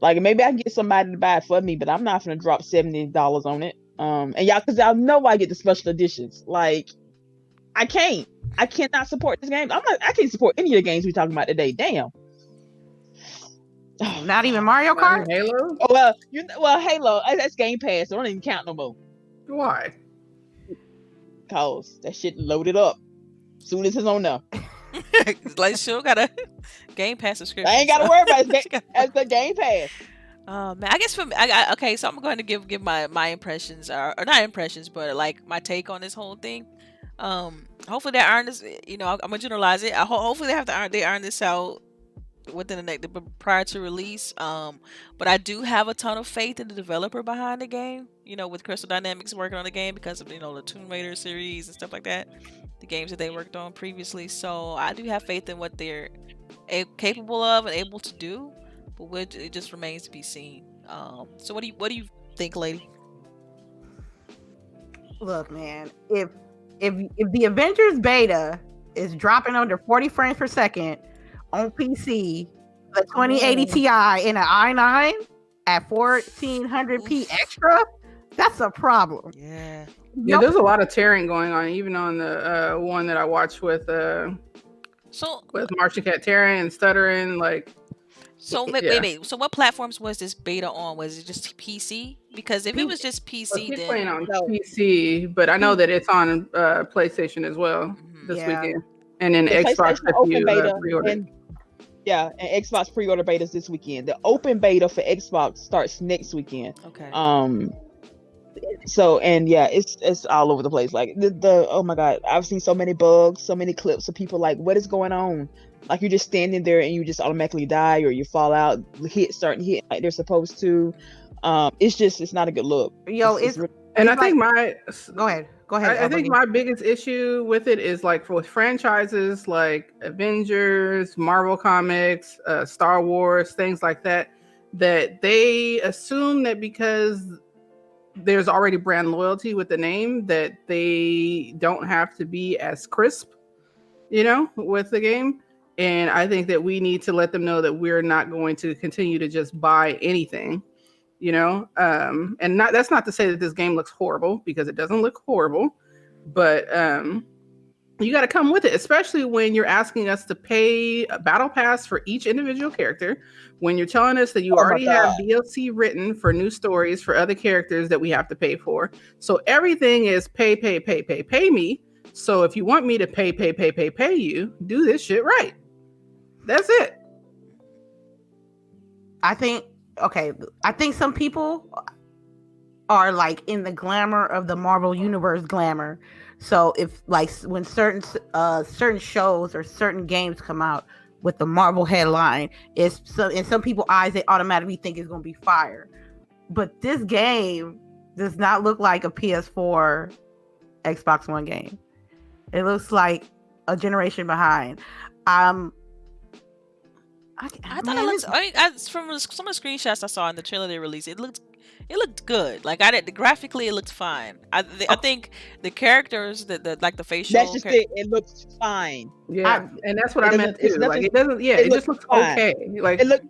like, maybe I can get somebody to buy it for me, but I'm not gonna drop $70 on it. And y'all, because y'all know I get the special editions. Like, I can't. I cannot support this game. I can't support any of the games we're talking about today. Damn. Not even Mario Not Kart. in Halo? Oh, well, Halo, that's Game Pass. So I don't even count no more. Why? Cause that shit loaded up soon as it's on there. like sure got a Game Pass subscription. I ain't gotta so- worry about it. It's the Game Pass. Man, I guess for me, okay, so I'm going to give my impressions, or not impressions, but like my take on this whole thing. Hopefully they earn this. You know, I'm gonna generalize it. Hopefully they earn this out within the next prior to release. But I do have a ton of faith in the developer behind the game. You know, with Crystal Dynamics working on the game because of the Tomb Raider series and stuff like that, the games that they worked on previously. So I do have faith in what they're capable of and able to do. But it just remains to be seen. So what do you think, lady? Look, man, if the Avengers beta is dropping under 40 frames per second on PC, the 2080 Ti in an i9 at 1400p extra, that's a problem. Yeah. Yeah, there's a lot of tearing going on, even on the one that I watched with Martian Cat tearing and stuttering. Like, so wait. So what platforms was this beta on? Was it just PC? Because if it was just PC, then playing on PC, but I know that it's on PlayStation as well this weekend, and then Xbox open beta pre-order. and Xbox pre-order betas this weekend. The open beta for Xbox starts next weekend. Okay. So, and yeah, it's all over the place. Like the oh my god, I've seen so many bugs, so many clips of people like, what is going on? Like, you're just standing there and you just automatically die, or you fall out, starting hit like they're supposed to. It's not a good look. Yo, and I think go ahead. I think my biggest issue with it is like with franchises like Avengers, Marvel Comics, Star Wars, things like that they assume that because there's already brand loyalty with the name that they don't have to be as crisp, with the game. And I think that we need to let them know that we're not going to continue to just buy anything, and that's not to say that this game looks horrible, because it doesn't look horrible, but you got to come with it, especially when you're asking us to pay a battle pass for each individual character, when you're telling us that you already have DLC written for new stories for other characters that we have to pay for. So everything is pay me. So if you want me to pay you, do this shit right. That's it. I think some people are like in the glamour of the Marvel Universe glamour. So if like when certain shows or certain games come out with the Marvel headline, in some people's eyes they automatically think it's going to be fire. But this game does not look like a PS4, Xbox One game. It looks like a generation behind. I thought it looks. From some of the screenshots I saw in the trailer they released, it It looked good. Like I did graphically, it looked fine. I think the characters, the like the facial. That's just it. It looks fine. Yeah, and that's what It I doesn't- meant it's too. Like nothing- it doesn't. Yeah, it just looks fine. okay. Like It look.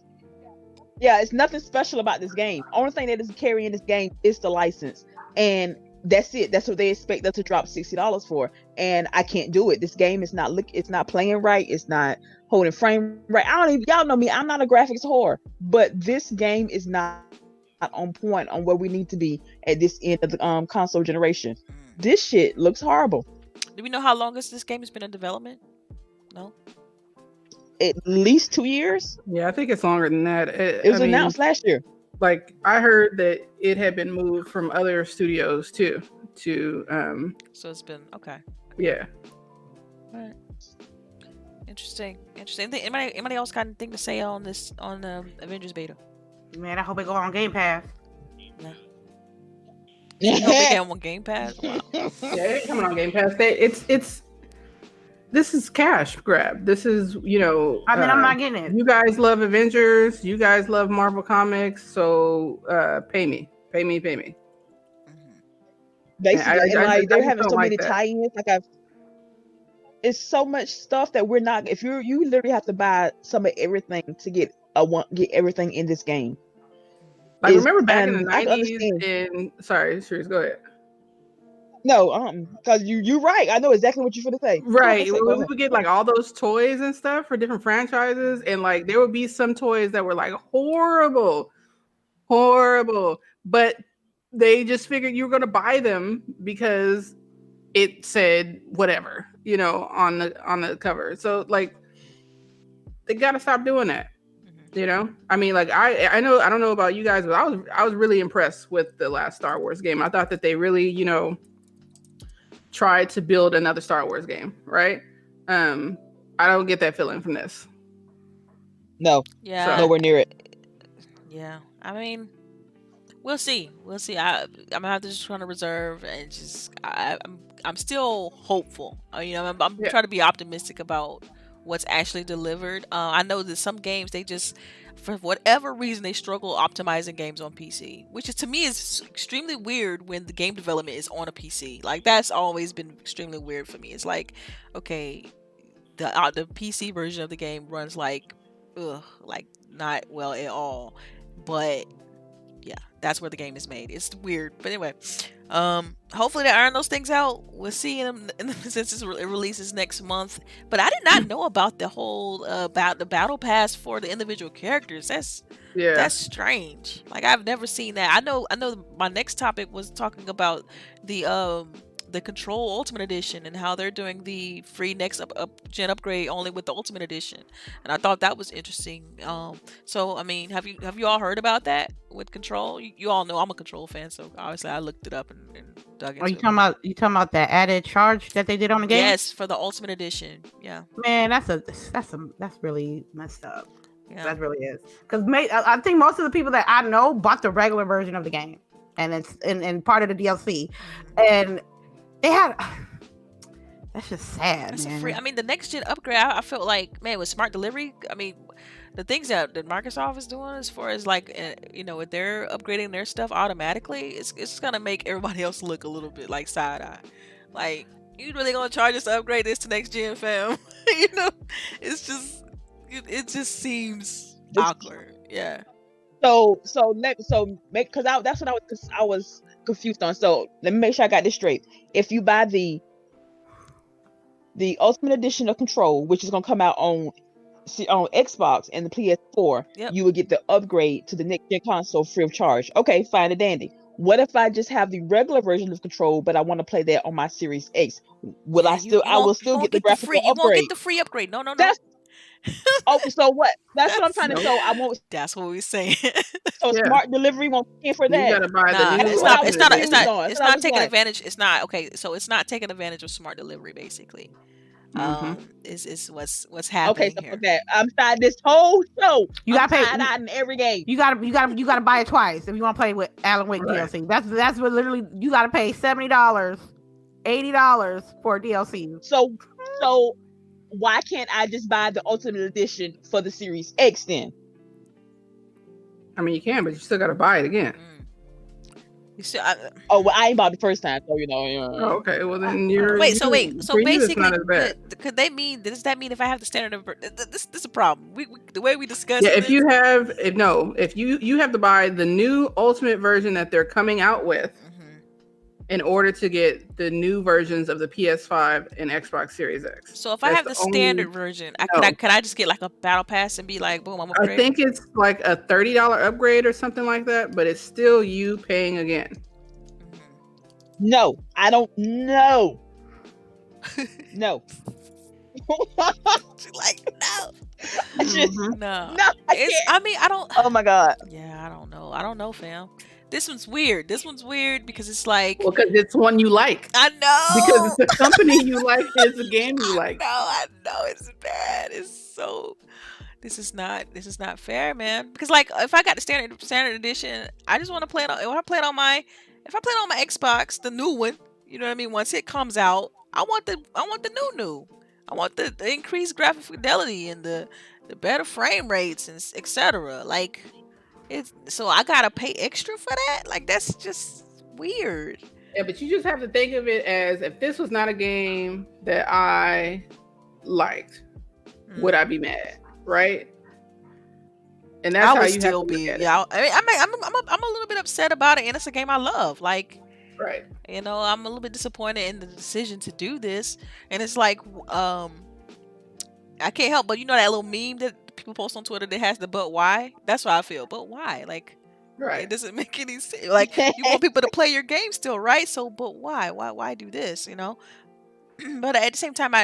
Yeah, it's nothing special about this game. Only thing that is carrying this game is the license, and that's it. That's what they expect us to drop $60 for, and I can't do it. This game is not it's not playing right. It's not holding frame right. I don't even. Y'all know me. I'm not a graphics whore, but this game is not on point on where we need to be at this end of the console generation. This shit looks horrible. Do we know how long this game has been in development? No. At least 2 years. Yeah, I think it's longer than that. It was announced last year. Like I heard that it had been moved from other studios too. So it's been okay. Yeah. All right. Interesting. Anybody else got anything to say on this Avengers beta? Man, I hope it go on Game Pass. No. You hope it get on Game Pass? Wow. Yeah, it's coming on Game Pass. This is cash grab. This is, I mean, I'm not getting it. You guys love Avengers. You guys love Marvel Comics. So pay me. Basically, they're having so many tie-ins. It's so much stuff that we're not. If you literally have to buy some of everything to get everything in this game. Like remember back in the 90s. Sorry, Cherise, go ahead. No, because you're right. I know exactly what you're going to say. Right. We would get like all those toys and stuff for different franchises, and like there would be some toys that were like horrible, but they just figured you were going to buy them because it said whatever, on the cover. So like they got to stop doing that. I mean, like I don't know about you guys, but I was really impressed with the last Star Wars game. I thought that they really, tried to build another Star Wars game, right? I don't get that feeling from this. No. Yeah. Nowhere near it. Yeah. I mean, we'll see. I'm gonna have to just try to reserve and just I'm still hopeful. I'm trying to be optimistic about what's actually delivered. I know that some games they just, for whatever reason, they struggle optimizing games on PC, which is to me is extremely weird when the game development is on a PC. Like that's always been extremely weird for me. It's like, okay, the PC version of the game runs like not well at all, but yeah, that's where the game is made. It's weird, but anyway, hopefully they iron those things out. We'll see since it releases next month. But I did not know about the whole about the battle pass for the individual characters. That's strange. Like I've never seen that. I know my next topic was talking about the Control Ultimate Edition and how they're doing the free next gen upgrade only with the Ultimate Edition, and I thought that was interesting. So I mean, have you all heard about that with Control? You all know I'm a Control fan, so obviously I looked it up and dug into it. Are you talking about that added charge that they did on the game? Yes, for the Ultimate Edition. Yeah. Man, that's really messed up. Yeah. That really is. Because I think most of the people that I know bought the regular version of the game, and it's and part of the DLC, and they had. That's just sad. That's man. free. I mean, the next gen upgrade, I felt like, man, with smart delivery. I mean, the things that Microsoft is doing as far as like, if they're upgrading their stuff automatically, it's gonna make everybody else look a little bit like side eye. Like, you really gonna charge us to upgrade this to next gen, fam? It's just, it just seems awkward. Yeah. That's what I was confused on. So let me make sure I got this straight. If you buy the Ultimate Edition of Control, which is gonna come out on Xbox and the PS4, you would get the upgrade to the next gen console free of charge. Okay, fine and dandy. What if I just have the regular version of Control, but I want to play that on my Series X? Will I will still get the graphical upgrade? You won't get the free upgrade. No. So what? That's what I'm trying to. So I won't. That's what we're saying. So smart delivery won't pay for that. You gotta buy the new It's not taking advantage. It's not okay. So it's not taking advantage of smart delivery, basically. Is what's happening here. Okay, I'm tired this whole show. You gotta pay in every game. You gotta buy it twice if you want to play with Alan Wake DLC. That's what literally you gotta pay $70, $80 for DLC. So why can't I just buy the Ultimate Edition for the Series X then? I mean, you can, but you still gotta buy it again. You see, Oh, well, I ain't bought the first time, so you know. Oh, okay, well then you're wait. So for you it's basically, not as bad. could they mean? Does that mean if I have the standard? This is a problem. The way we discuss. Yeah, if you have if you have to buy the new ultimate version that they're coming out with in order to get the new versions of the PS5 and Xbox Series X. So if I have the standard version, could I just get like a battle pass and be like, boom, I'm upgraded? I think it's like a $30 upgrade or something like that, but it's still you paying again. No, I don't know. No. Like no. No. I don't. Oh my god. Yeah, I don't know. I don't know, fam. This one's weird. This one's weird because it's like. Well, because it's one you like. I know. Because it's a company you like. It's a game you like. No, I know it's bad. It's so. This is not fair, man. Because like, if I got the standard edition, I just want to play it on. If I play it on my Xbox, the new one, you know what I mean. Once it comes out, I want the new. I want the increased graphic fidelity and the better frame rates and etc. Like, so I gotta pay extra for that. Like, that's just weird. Yeah, but you just have to think of it as if this was not a game that I liked, would I be mad? Right? And that's how you still be. Yeah, I mean, I'm a little bit upset about it, and it's a game I love. Like, right? You know, I'm a little bit disappointed in the decision to do this, and it's like, I can't help but that little meme that people post on Twitter that has the "but why." That's how I feel. But why? Like, right? It doesn't make any sense. Like, you want people to play your game still, right? So, but why? Why do this? You know. But at the same time,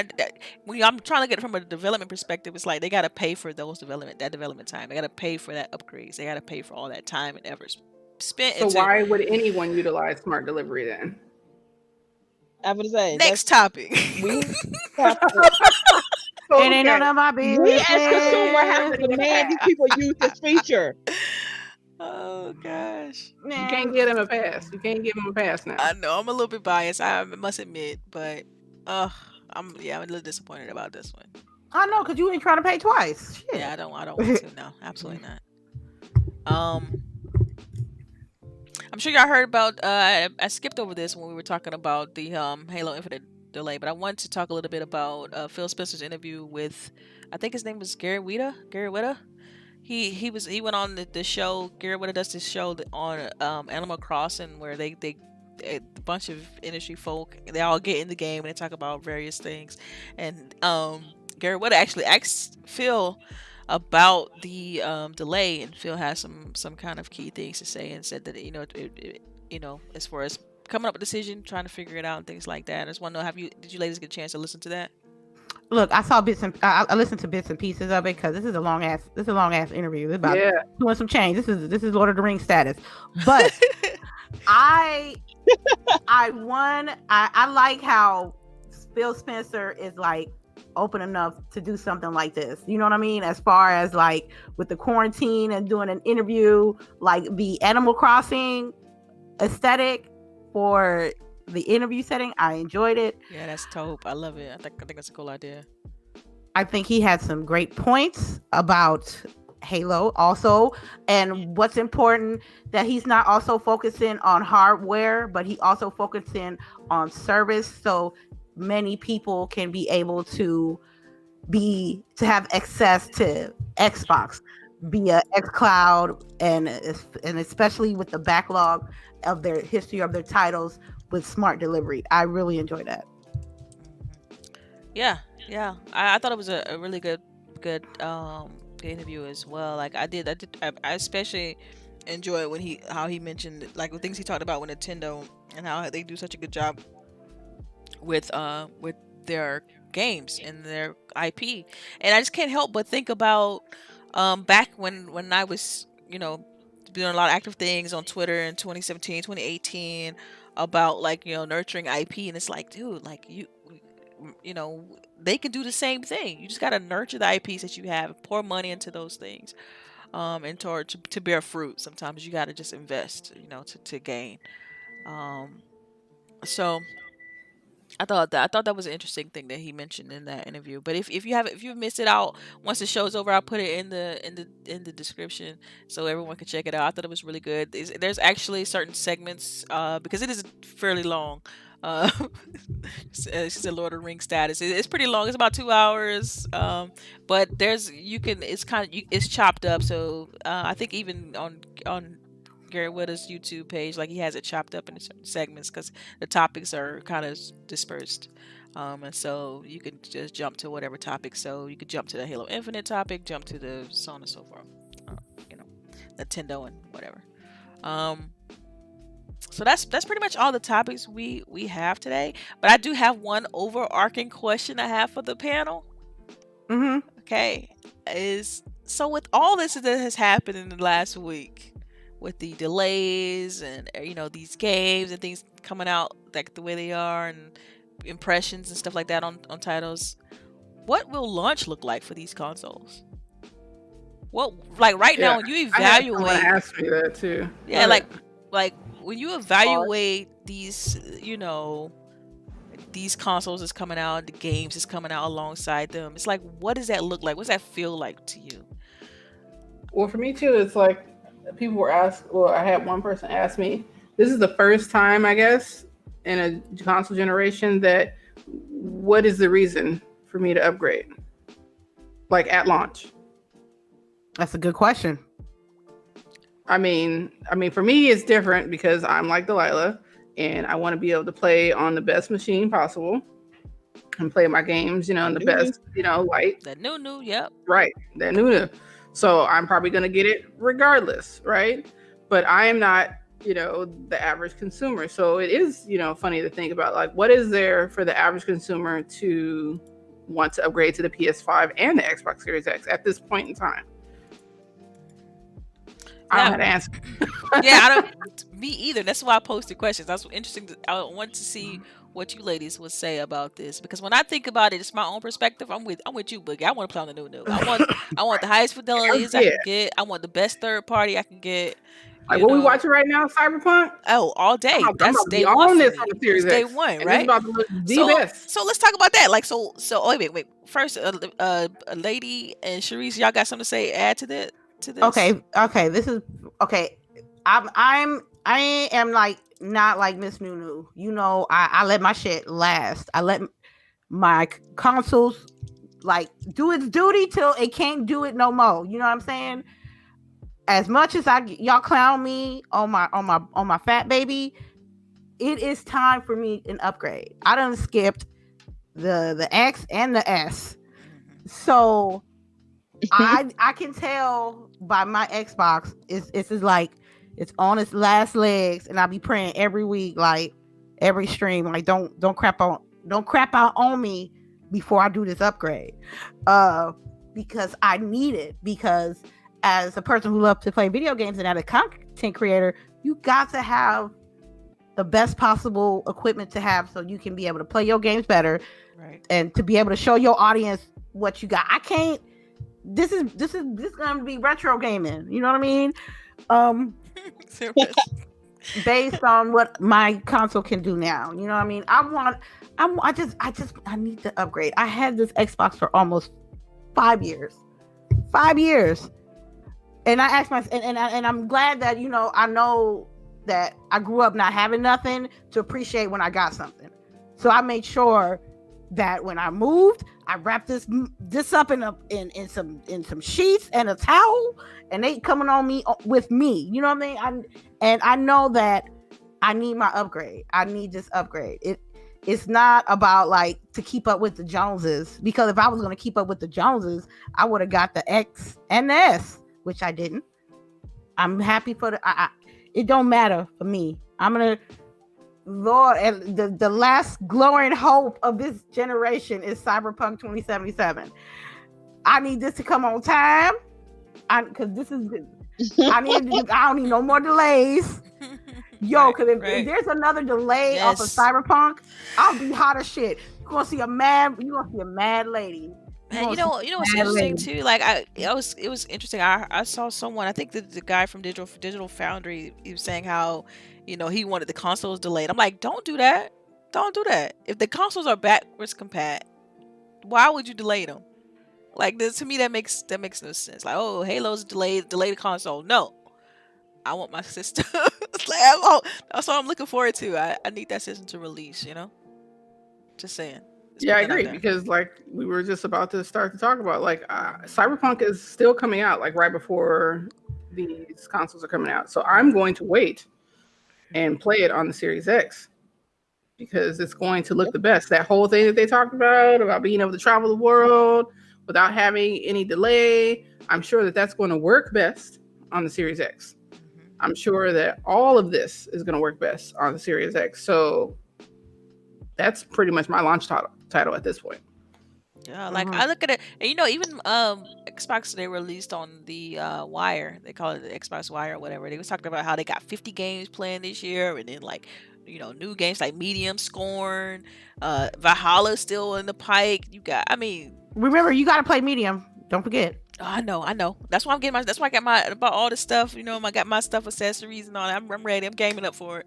when I'm trying to get it from a development perspective, it's like they got to pay for that development time. They got to pay for that upgrades. They got to pay for all that time and effort spent. So why would anyone utilize smart delivery then? I would say next topic. We have it ain't none of my business. We as consumers have to demand these people use this feature. Oh gosh, you can't give them a pass. You can't give them a pass now. I know I'm a little bit biased. I must admit, but I'm a little disappointed about this one. I know, because you ain't trying to pay twice. Shit. Yeah, I don't want to. No, absolutely not. I'm sure y'all heard about. I skipped over this when we were talking about the Halo Infinite delay, but I wanted to talk a little bit about Phil Spencer's interview with, I think his name was Gary Whitta. He went on the show. Gary Whitta does this show on Animal Crossing where they a bunch of industry folk, they all get in the game and they talk about various things, and Gary Whitta actually asked Phil about the delay, and Phil has some kind of key things to say, and said that as far as coming up with a decision, trying to figure it out and things like that. I just want to know, did you ladies get a chance to listen to that? Look, I saw I listened to bits and pieces of it because this is a long ass interview. It's about doing some change. This is Lord of the Rings status, but I like how Phil Spencer is like open enough to do something like this. You know what I mean? As far as like with the quarantine and doing an interview, like the Animal Crossing aesthetic for the interview setting, I enjoyed it. Yeah, that's dope. I love it. I think that's a cool idea. I think he had some great points about Halo also, and what's important that he's not also focusing on hardware, but he also focusing on service, so many people can be able to have access to Xbox via xCloud, and especially with the backlog of their history of their titles with smart delivery. I really enjoyed that. Yeah. I thought it was a really good interview as well. Like I especially enjoyed how he mentioned like the things he talked about with Nintendo and how they do such a good job with their games and their IP. And I just can't help but think about back when I was doing a lot of active things on Twitter in 2017, 2018 about like nurturing IP, and it's like, dude, like they can do the same thing. You just got to nurture the IPs that you have, pour money into those things, and to bear fruit. Sometimes you got to just invest, to gain. So I thought that was an interesting thing that he mentioned in that interview. But if you've missed it out, once the show's over, I'll put it in the description so everyone can check it out. I thought it was really good. There's actually certain segments because it is fairly long. Uh, it's a Lord of the Rings status. It's pretty long. It's about 2 hours. But it's kind of it's chopped up. So I think even on Gary Whitta's YouTube page, like he has it chopped up into certain segments because the topics are kind of dispersed. And so you can just jump to whatever topic. So you could jump to the Halo Infinite topic, jump to the so on and so forth. You know, Nintendo and whatever. So that's pretty much all the topics we have today. But I do have one overarching question I have for the panel. Mm-hmm. Okay, so with all this that has happened in the last week, with the delays and these games and things coming out like the way they are and impressions and stuff like that on titles, what will launch look like for these consoles? What, like right now when you evaluate, I asked me that too. Yeah, like when you evaluate these, these consoles that's coming out, the games that's coming out alongside them, it's like, what does that look like? What does that feel like to you? Well, for me too, it's like people were asked. Well, I had one person ask me. This is the first time, I guess, in a console generation that what is the reason for me to upgrade, like at launch? That's a good question. I mean, for me, it's different because I'm like Delilah, and I want to be able to play on the best machine possible and play my games, in the best, light. That new, yep. Right, that new. So I'm probably going to get it regardless, right? But I am not, the average consumer. So it is, funny to think about, like, what is there for the average consumer to want to upgrade to the PS5 and the Xbox Series X at this point in time? I don't have an answer. Yeah, I don't. Me either. That's why I posted questions. That's interesting. I want to see what you ladies would say about this, because when I think about it, it's my own perspective. I'm with you, Boogie. I want to play on the new. I want the highest fidelities I can get. I want the best third party I can get. Like what we watching right now, Cyberpunk. Oh, all day. That's day one. On this on the Series Day one, right? It's about to look the best. So let's talk about that. Like, so wait. First, a lady and CHAREECE, y'all got something to say? Add to this. Okay. This is okay. I am like not like Miss Nunu. I let my shit last. I let my consoles like do its duty till it can't do it no more. You know what I'm saying? As much as y'all clown me on my fat baby, it is time for me an upgrade. I done skipped the X and the S. So I can tell by my Xbox it's like it's on its last legs, and I'll be praying every week, like every stream, like don't crap out on me before I do this upgrade. Because I need it, because as a person who loves to play video games and as a content creator, you got to have the best possible equipment to have so you can be able to play your games better, right? And to be able to show your audience what you got. I can't. This is gonna be retro gaming. You know what I mean? Based on what my console can do now. You know what I mean? I need to upgrade. I had this Xbox for almost 5 years. 5 years. And I asked myself, and I'm glad that, I know that I grew up not having nothing to appreciate when I got something. So I made sure that when I moved, I wrapped this up in some sheets and a towel, and they coming on me with me. You know what I mean? I know that I need my upgrade. I need this upgrade. It's not about like to keep up with the Joneses, because if I was going to keep up with the Joneses, I would have got the X and the S, which I didn't. I'm happy for it don't matter for me. I'm gonna, Lord, and the last glowing hope of this generation is Cyberpunk 2077. I need this to come on time, because this is. I don't need no more delays. Yo, because if there's another delay off of Cyberpunk, I'll be hot as shit. You're gonna see a mad lady. And you know what's interesting too? Like it was interesting. I saw someone, I think the guy from Digital Foundry, he was saying how, he wanted the consoles delayed. I'm like, don't do that. Don't do that. If the consoles are backwards compat, why would you delay them? Like this, to me, that makes no sense. Like, oh, Halo's delayed the console. No, I want my system. It's like, that's what I'm looking forward to. I need that system to release. Just saying. Yeah, I agree, because like we were just about to start to talk about, like Cyberpunk is still coming out like right before these consoles are coming out. So I'm going to wait and play it on the Series X because it's going to look the best. That whole thing that they talked about being able to travel the world without having any delay, I'm sure that that's going to work best on the Series X. I'm sure that all of this is going to work best on the Series X. So that's pretty much my launch title at this point. Yeah, like I look at it, and even Xbox, they released on the Wire. They call it the Xbox Wire or whatever. They was talking about how they got 50 games playing this year, and then like new games like Medium, Scorn, Valhalla still in the pike. Remember, you got to play Medium. Don't forget. Oh, I know. That's why I'm getting that's why I got all the stuff. I got my stuff, accessories and all that. I'm ready. I'm gaming up for it.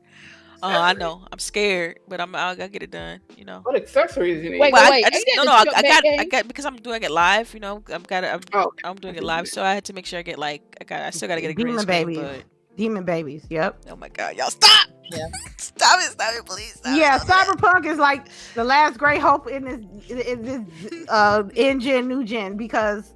I know. I'm scared, but I gotta get it done. What accessories you need? Wait. I got because I'm doing it live. I'm doing it live, so I had to make sure I get I still gotta get a green screen. Demon babies. Yep. Oh my god, y'all stop! Yeah. Stop it, please. Stop Cyberpunk is like the last great hope in this new gen because.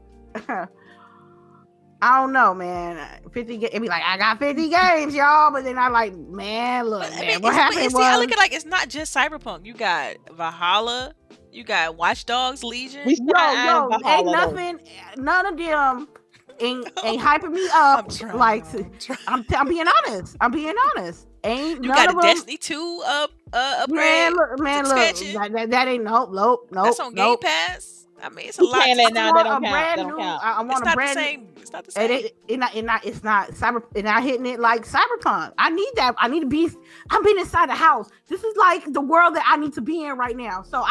I don't know, man. 50 it'd be like, I got 50 games, y'all. But then I like, man, look, what happened was... I look at it's not just Cyberpunk. You got Valhalla. You got Watch Dogs Legion. Ain't nothing. None of them ain't hyping me up. I'm being honest. Ain't you none got of a them... Destiny 2 upgrade. Man, look. That ain't nope. That's on Game Pass. It's a lot. That don't count. I want a brand new. It's not the same. It's not hitting it like Cyberpunk. I need that. I need to be. I'm being inside the house. This is like the world that I need to be in right now. So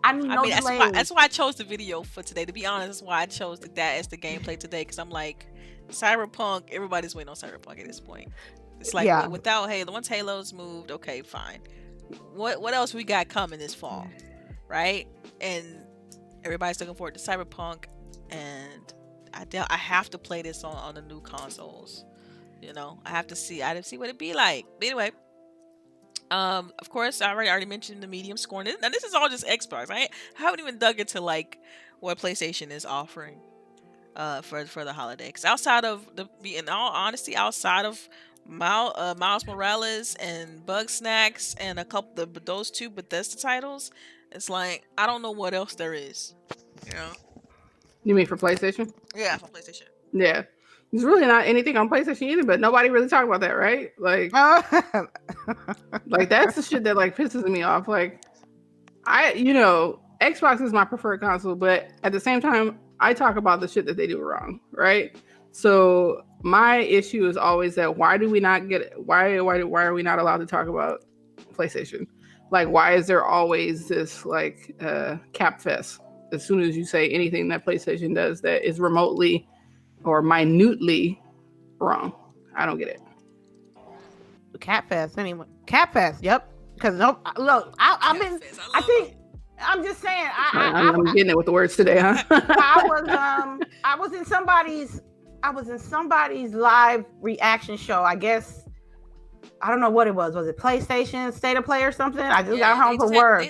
I need no delay. That's why I chose the video for today. To be honest, that's why I chose that as the gameplay today. Because I'm like, Cyberpunk. Everybody's waiting on Cyberpunk at this point. It's like without Halo. Once Halo's moved, okay, fine. What else we got coming this fall, right? And everybody's looking forward to Cyberpunk, and I have to play this on the new consoles. I have to see what it'd be like. But anyway, of course, I already mentioned the Medium Scorn. Now this is all just Xbox. I haven't even dug into like what PlayStation is offering for the holiday. Because outside of in all honesty, outside of Miles Morales and Bug Snacks and a couple of those two Bethesda titles, it's like I don't know what else there is. You mean for PlayStation? Yeah, for PlayStation. Yeah. There's really not anything on PlayStation either, but nobody really talk about that, right? Like, like that's the shit that like pisses me off. Like, Xbox is my preferred console, but at the same time, I talk about the shit that they do wrong, right? So my issue is always that why are we not allowed to talk about PlayStation? Like, why is there always this like cap fest as soon as you say anything that PlayStation does that is remotely or minutely wrong? I don't get it. Cap fest, anyway. Cap fest, yep. Because look, I'm just saying. I'm getting it with the words today, huh? I was in somebody's live reaction show. I guess I don't know what it was. Was it PlayStation State of Play or something? I just got home from work.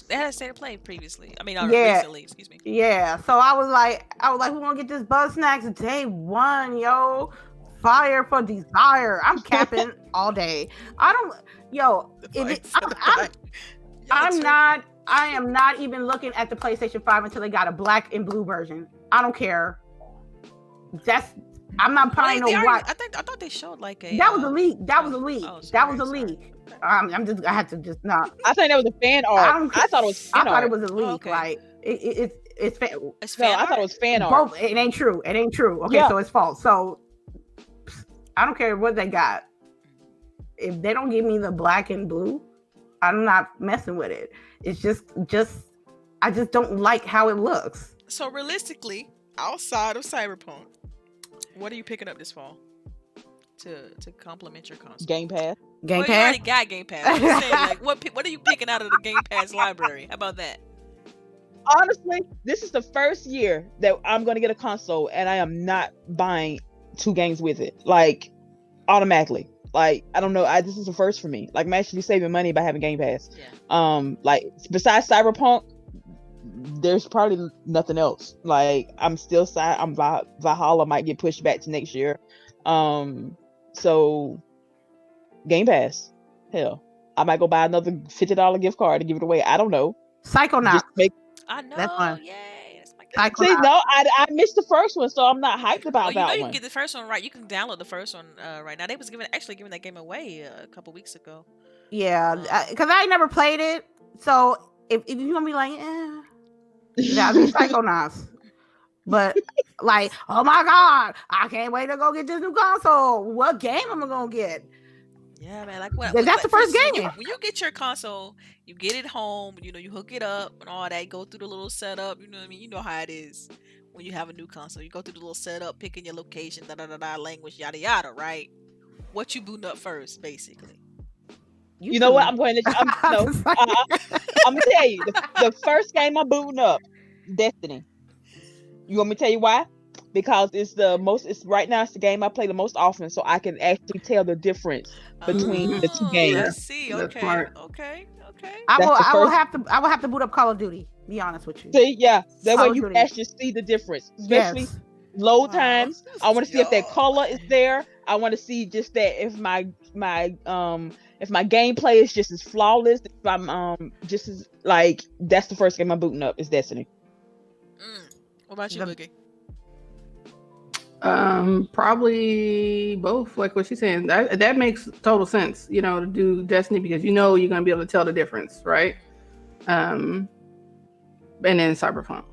They had a State of Play previously. Recently. Excuse me. Yeah. So I was like, we want to get this Buzz Snacks day one, yo. Fire for desire. I'm capping all day. I am not even looking at the PlayStation 5 until they got a black and blue version. I don't care. I'm not buying no white. I thought they showed like a. That was a leak. Oh, that was a leak. I had to just not. I think that was a fan art. I thought it was fan art. I thought it was a leak. Oh, okay. Like it's fan. I thought it was fan art. Both, it ain't true. Okay, so it's false. So I don't care what they got. If they don't give me the black and blue, I'm not messing with it. It's just I just don't like how it looks. So realistically, outside of Cyberpunk, what are you picking up this fall to complement your console? Game Pass. Game Well, you Pass. already got Game Pass. I'm just saying, like, what are you picking out of the Game Pass library? How about that? Honestly, this is the first year that I'm gonna get a console, and I am not buying 2 games with it. Like automatically. Like I don't know. This is the first for me. Like I'm actually saving money by having Game Pass. Yeah. Like besides Cyberpunk, there's probably nothing else. Like I'm still Valhalla might get pushed back to next year. So Game Pass. Hell, I might go buy another $50 gift card and give it away. I don't know. Psychonauts. Just make. I know. That's fine. Yay. That's my Psychonauts. See, no, I missed the first one, so I'm not hyped about Well, you know that you one. can get the first one right. You can download the first one right now. They was giving that game away a couple weeks ago. Yeah, because I never played it. So if you want to be like, that'd be Psychonauts. But like, oh my god, I can't wait to go get this new console. What game am I gonna get? Yeah, man. Like what? That's the first game. When you get your console, you get it home. You know, you hook it up and all that. Go through the little setup. You know what I mean? You know how it is when you have a new console. You go through the little setup, picking your location, language, yada yada. Right? What you booting up first, basically. You know what? I'm going to. I'm gonna tell you the first game I'm booting up, Destiny. You want me to tell you why? Because it's right now it's the game I play the most often, so I can actually tell the difference between the two games. I see. Okay. I will have to boot up Call of Duty. Be honest with you. See, yeah, that Call way of you Duty. can actually see the difference, especially Yes. load times. I want to see if that color is there. I want to see just that if my gameplay is just as flawless. If I'm just as like that's the first game I'm booting up is Destiny. What about you, Boogie? Probably both. Like what she's saying, that makes total sense. You know, to do Destiny because you know you're gonna be able to tell the difference, right? And then Cyberpunk.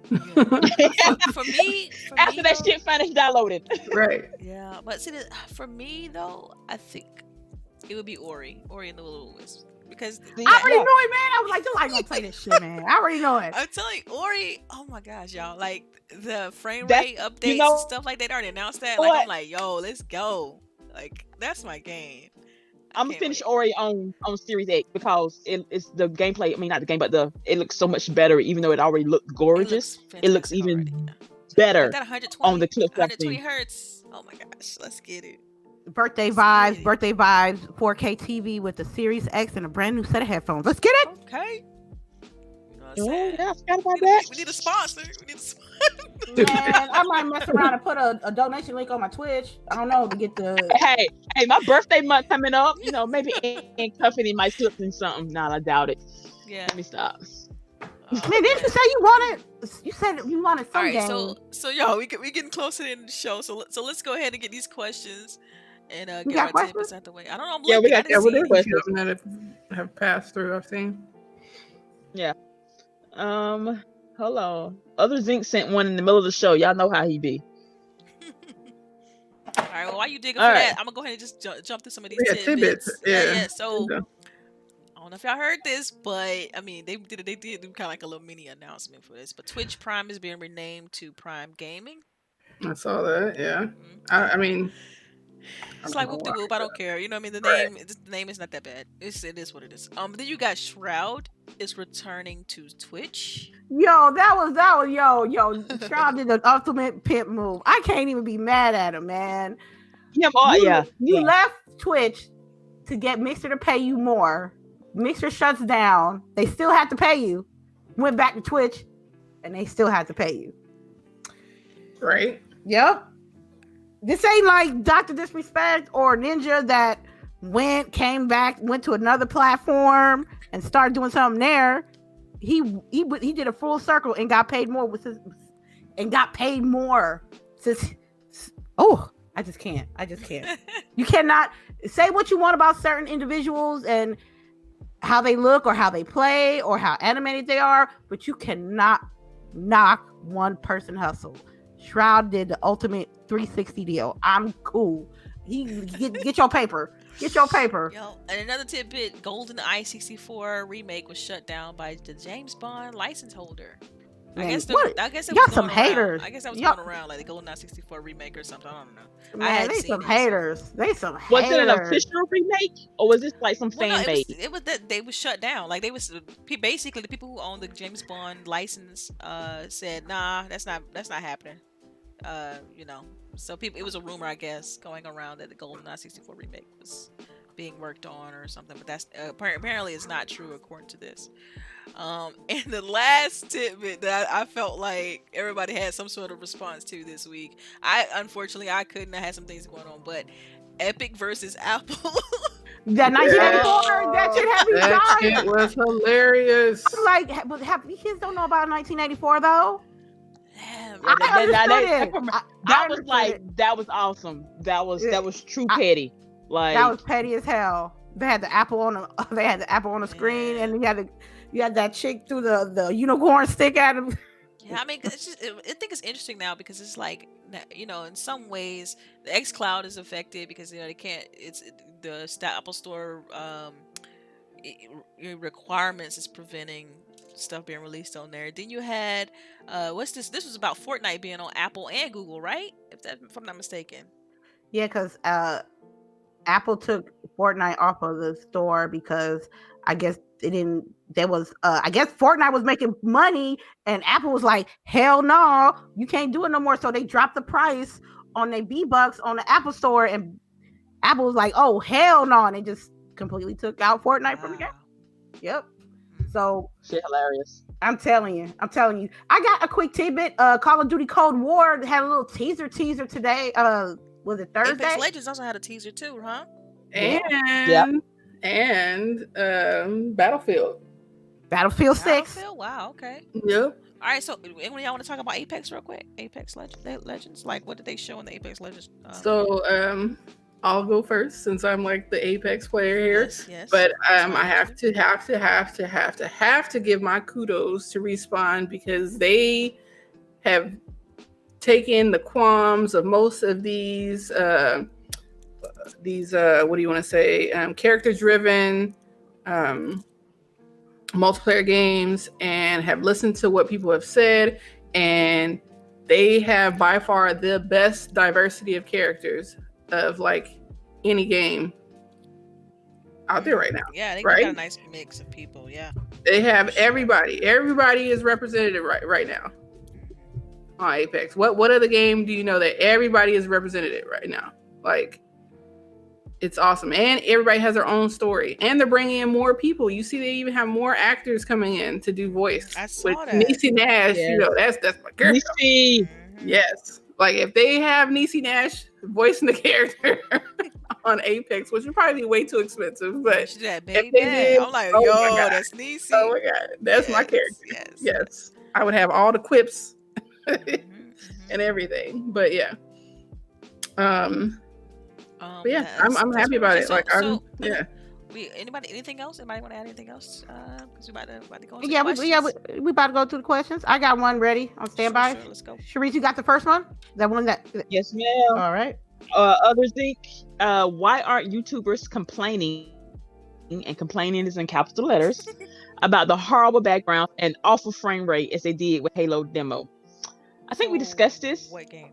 For me, after that shit finished downloaded, right? Yeah, but see, for me though, I think it would be Ori and the Will of the Wisp. Because I already know it, man. I was like, I gonna play this shit, man. I already know it. I'm telling you, Ori. Oh my gosh, y'all! Like the frame rate updates and stuff like that. They already announced that. Like I'm like, yo, let's go. Like that's my game. I'm gonna finish Ori on Series 8 because it's the gameplay. I mean, not the game, but it looks so much better. Even though it already looked gorgeous, it looks even better on the clip. 120 hertz. Oh my gosh, let's get it. Birthday vibes, 4K TV with the Series X and a brand new set of headphones. Let's get it. Okay. You know what I'm Oh, saying? yeah, I forgot about that. We need a sponsor. Man, I might mess around and put a donation link on my Twitch. I don't know to get the. Hey, my birthday month coming up. You know, maybe in company might slip in something. Nah, I doubt it. Yeah. Let me stop. Man, didn't you say you wanted? You said you wanted some game. All right, so y'all, we getting closer in the show. So let's go ahead and get these questions and get our tidbits out the way. I don't know. Yeah, we got questions that have passed through. I've seen. Yeah. Hold on. Other Zinc sent one in the middle of the show. Y'all know how he be. All right. Well, while you digging for that, I'm gonna go ahead and just jump through some of these tidbits. Yeah. So I don't know if y'all heard this, but I mean, they did do kind of like a little mini announcement for this. But Twitch Prime is being renamed to Prime Gaming. I saw that. Yeah. I mean. It's like whoop de whoop. I don't care. You know what I mean? The name is not that bad. It is what it is. Then you got Shroud is returning to Twitch. Yo, that was yo. Shroud did the ultimate pimp move. I can't even be mad at him, man. You left Twitch to get Mixer to pay you more. Mixer shuts down. They still had to pay you. Went back to Twitch, and they still had to pay you. Right. Yep. This ain't like Dr. Disrespect or Ninja that came back, went to another platform and started doing something there. He did a full circle and got paid more I just can't. You cannot say what you want about certain individuals and how they look or how they play or how animated they are, but you cannot knock one person hustle. Shroud did the ultimate 360 deal. I'm cool. Get your paper. Get your paper. Yo, and another tidbit: Golden I-64 remake was shut down by the James Bond license holder. I Man, guess what? I guess it Y'all was some going around. haters. I guess that was Y'all, going around like the GoldenEye 64 remake or something. I don't know. I man, hadn't they seen some it. haters. They some Was it an haters. official remake or was this like some Well, no, fan made? it was that they was shut down. Like they was basically the people who owned the James Bond license said, nah, that's not happening. You know, so people, it was a rumor, I guess, going around that the GoldenEye 64 remake was being worked on or something, but that's apparently it's not true according to this. And the last tidbit that I felt like everybody had some sort of response to this week, unfortunately I couldn't. I had some things going on, but Epic versus Apple. That 1984, that shit had me That dying. shit was hilarious. I'm like, but you kids don't know about 1984 though. Damn, I understood it. That was like that was awesome. That was true petty. Like that was petty as hell. They had the apple on the screen, and you had that chick through the unicorn stick at him. Yeah, I mean, it's just, I think it's interesting now because it's like, you know, in some ways the xCloud is affected because, you know, they can't. The Apple Store requirements is preventing stuff being released on there. Then you had what's this? This was about Fortnite being on Apple and Google, right? If I'm not mistaken. Yeah, because Apple took Fortnite off of the store because I guess it didn't. There was I guess Fortnite was making money, and Apple was like, "Hell no, you can't do it no more." So they dropped the price on their V-Bucks on the Apple Store, and Apple was like, "Oh hell no," and they just completely took out Fortnite from the game. Yep. So shit hilarious. I'm telling you. I got a quick tidbit. Call of Duty Cold War had a little teaser today. Was it Thursday? Apex Legends also had a teaser too, huh? And Battlefield 6. Battlefield? Wow, okay. Yep. All right, so anyone y'all want to talk about Apex real quick? Apex Legends? Like, what did they show in the Apex Legends? So I'll go first since I'm like the Apex player here. Yes. But I have to give my kudos to Respawn because they have taken the qualms of most of these what do you want to say, character driven multiplayer games, and have listened to what people have said, and they have by far the best diversity of characters of like any game out there right now. Yeah, they right? got a nice mix of people. Yeah, they have everybody is represented right now on Apex. What other game do you know that everybody is represented right now? Like, it's awesome, and everybody has their own story, and they're bringing in more people. You see, they even have more actors coming in to do voice. I saw with that. Niecy Nash. Yes. You know, that's my girl. Niecy. Yes, like if they have Niecy Nash voicing the character on Apex, which would probably be way too expensive, but She's that if baby they bad. did, I'm like, oh yo, my God. that's Niecy. Oh my God, that's my character. Yes. I would have all the quips Mhm. and everything. But yeah, but yeah, that's I'm happy about it. so- Like, so- yeah. Anything else? Anybody want to add anything else? Because we about to go into Yeah, questions. we about to go through the questions. I got one ready on standby. Sure, let's go. Charisse, you got the first one? That one that. Yes, ma'am. All right. Others think, why aren't YouTubers complaining, and complaining is in capital letters, about the horrible background and awful frame rate as they did with Halo demo? I think we discussed this. What game?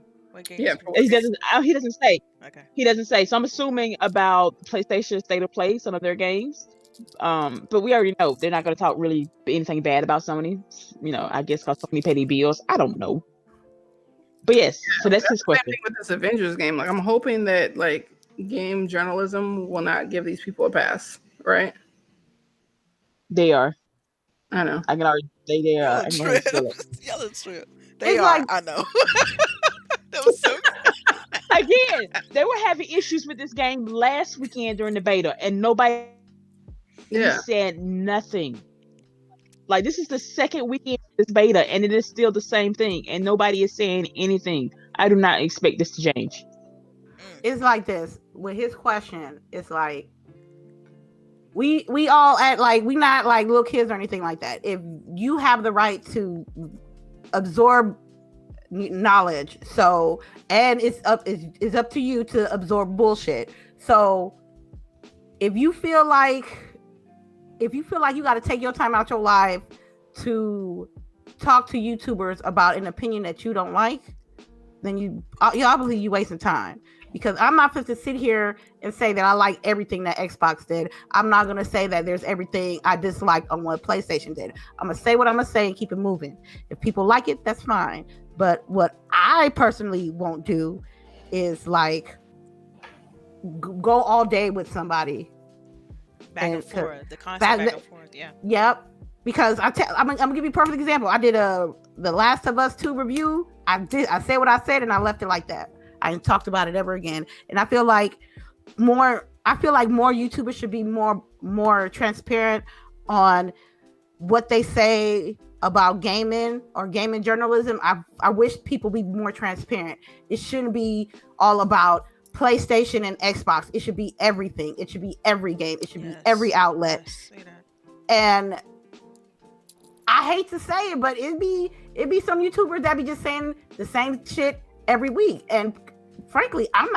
Yeah, He doesn't say. Okay. He doesn't say. So I'm assuming about PlayStation State of Play, some of their games. But we already know they're not going to talk really anything bad about Sony. You know, I guess because Sony pay their bills. I don't know. But yes, so that's his the same question. thing with this Avengers game. Like, I'm hoping that like game journalism will not give these people a pass, right? They are. I know. I can already say they are. I can already feel it. Y'all a trip. They It's are. like- I know. That was so. Again, they were having issues with this game last weekend during the beta, and nobody said nothing. Like, this is the second weekend of this beta, and it is still the same thing, and nobody is saying anything. I do not expect this to change. It's like this with his question. It's like we all act like we not like little kids or anything like that. If you have the right to absorb knowledge, so and it's up to you to absorb bullshit. So if you feel like you got to take your time out your life to talk to YouTubers about an opinion that you don't like, then you obviously you wasting time. Because I'm not supposed to sit here and say that I like everything that Xbox did. I'm not gonna say that there's everything I dislike on what PlayStation did. I'm gonna say what I'm gonna say and keep it moving. If people like it, that's fine. But what I personally won't do is like go all day with somebody. Back and forth. The constant back and forth. Yeah. Yep. Because I'm gonna give you a perfect example. I did the Last of Us 2 review. I said what I said and I left it like that. I ain't talked about it ever again. And I feel like more YouTubers should be more transparent on what they say about gaming or gaming journalism. I wish people be more transparent. It shouldn't be all about PlayStation and Xbox. It should be everything. It should be every game. It should be every outlet. And I hate to say it, but it'd be some YouTubers that be just saying the same shit every week. And frankly, I'm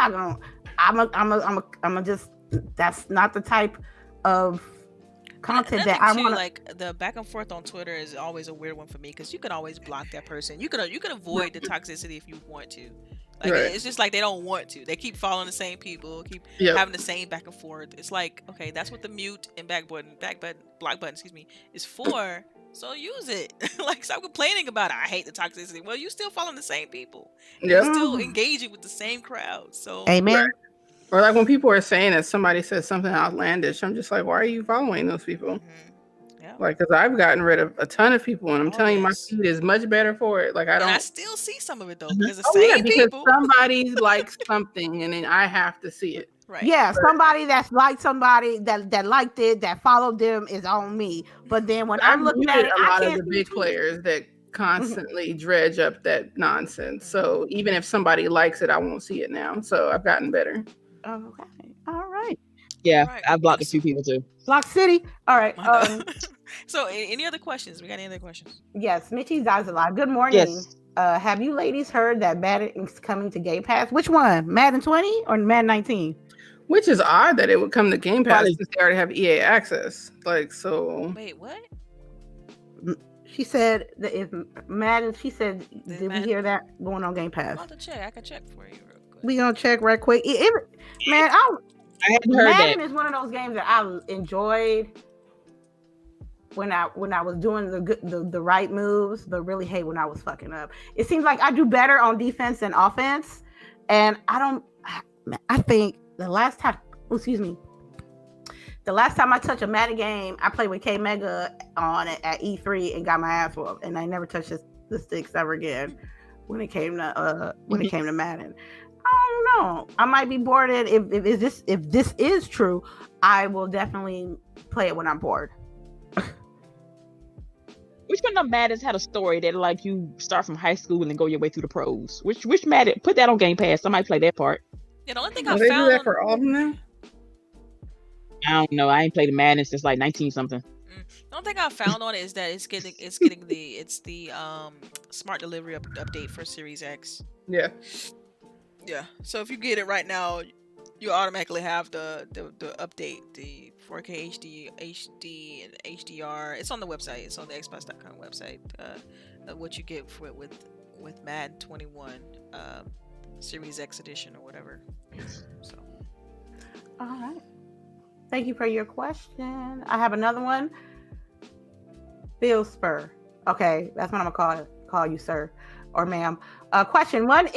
just, that's not the type of content that I want. Like the back and forth on Twitter is always a weird one for me because you can always block that person. You can avoid the toxicity if you want to. Like it's just like they don't want to. They keep following the same people, keep having the same back and forth. It's like, okay, that's what the mute and block button, is for. So use it. Like, stop complaining about it. I hate the toxicity. Well, you still following the same people. You're still engaging with the same crowd. So amen. Or like when people are saying that somebody says something outlandish, I'm just like, why are you following those people? Mm-hmm. Yeah. Like, because I've gotten rid of a ton of people, and I'm telling you, my feed is much better for it. Like, I still see some of it though, because the same people. Somebody likes something, and then I have to see it. Right. Yeah, somebody that's like somebody that liked it, that followed them is on me. But then when I'm looking at it, a lot of the big players that constantly dredge up that nonsense. So even if somebody likes it, I won't see it now. So I've gotten better. Okay. All right. Yeah, I've blocked a few people too. Block City. All right. So any other questions? We got any other questions? Yes, Mitchie's Dies Alive. Good morning. Yes. Have you ladies heard that Madden is coming to Game Pass? Which one? Madden 20 or Madden 19? Which is odd that it would come to Game Pass since they already have EA access. Like, so. Wait, what? She said that if Madden, did we hear that going on Game Pass? I'm about to check. I can check for you real quick. We gonna check right quick. Man, I hadn't heard Madden that. is one of those games that I enjoyed when I was doing the right moves, but really hate when I was fucking up. It seems like I do better on defense than offense, and I think the last time I touched a Madden game, I played with K Mega on it at E3 and got my ass whooped, and I never touched the sticks ever again when it came to Madden. I don't know. I might be bored. If this is true, I will definitely play it when I'm bored. Which one of Madden's had a story that like you start from high school and then go your way through the pros? Which Madden? Put that on Game Pass. I might play that part. Yeah, the only thing I found. They do that for all of them now? I don't know. I ain't played a Madden since like 19 something. The only thing I found on it is that it's getting the smart delivery update for Series X. Yeah. Yeah. So if you get it right now, you automatically have the update, the 4K HD and HDR. It's on the website. It's on the Xbox.com website. What you get with Madden 21 Series X edition or whatever. So. All right. Thank you for your question. I have another one. Bill Spur. Okay, that's what I'm gonna call you, sir or ma'am. Question: What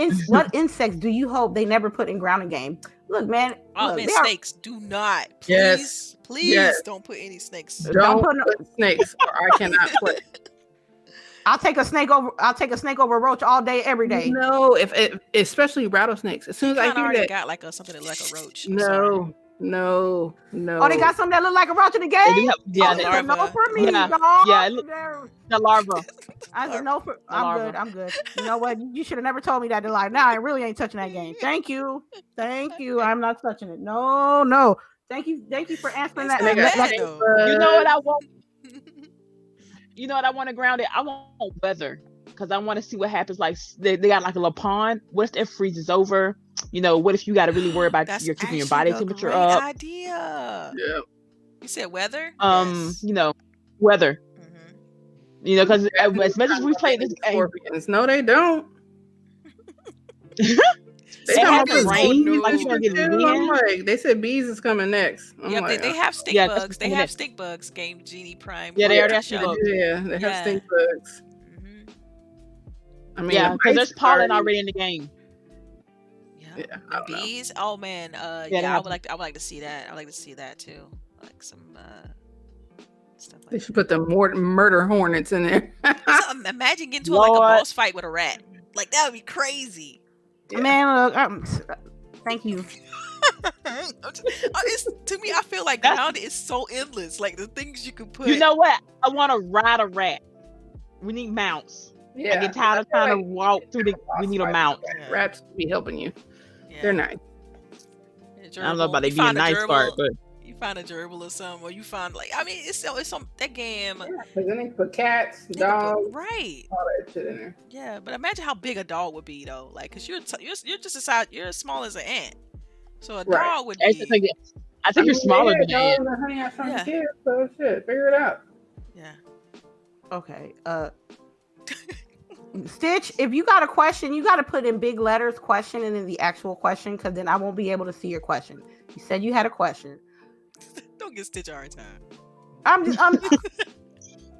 insects do you hope they never put in grounding game? Look, man. Snakes. Do not. Please, don't put any snakes. Don't put snakes, or I cannot play. I'll take a snake over a roach all day, every day. No, especially rattlesnakes. As soon as I hear that, got like something that like a roach. No. Oh, they got something that look like a roach in the game. Yeah, that's a no for me. The larva. I said no for. I'm good. You know what? You should have never told me that. To lie. Now I really ain't touching that game. Thank you. I'm not touching it. No. Thank you for answering that. You know what I want? You know what I want to ground it? I want weather because I want to see what happens. Like they got like a little pond. What if it freezes over? You know, what if you got to really worry about your keeping your body temperature up? Idea. Yeah. You said weather? You know, weather. Mm-hmm. You know, because as much as we played this game, Scorpions. No, they don't. They it talking hasn't about rained. bees Like and you gonna shit get too. I'm wind. like, they said bees is coming next. I'm Yep, like, they have stink Yeah, that's bugs. They coming have next. stink bugs. Game Genie Prime. Yeah, they already have Show. stink bugs. yeah, they have Yeah. stink bugs. Mhm. I mean, Yeah, the because there's mice pollen already in the game. Yeah, Yeah, I and don't know. bees. Oh man, they yeah, I have would like to see that. I would like to see that too, like some stuff They like should put the murder hornets in there. that. So, imagine getting to like a Lord. boss fight with a rat. Like that would be crazy. Yeah. Man, look, thank you. It's, to me, I feel like That's- grounded is so endless. Like the things you could put. You know what? I want to ride a rat. We need mounts. Yeah, I get tired of I feel trying like to walk through the. We need a boss mount. fights, Yeah. Rats be helping you. Yeah. They're nice. Yeah, I don't know about gerbil. it You being find a nice gerbil- part, but you find a gerbil or something, or you find like I mean, it's some that game. Yeah, because then they put cats, they could put- dogs, right? all that shit in there. Yeah, but imagine how big a dog would be though. Like, cause you're just a size, you're as small as an ant. So a Right. dog would I be. think you're smaller than that. dogs and honey, I found Yeah. kids, so shit, figure it out. Yeah. Okay. Stitch, if you got a question, you got to put in big letters question and then the actual question, because then I won't be able to see your question. You said you had a question. Don't get Stitch all the time. I'm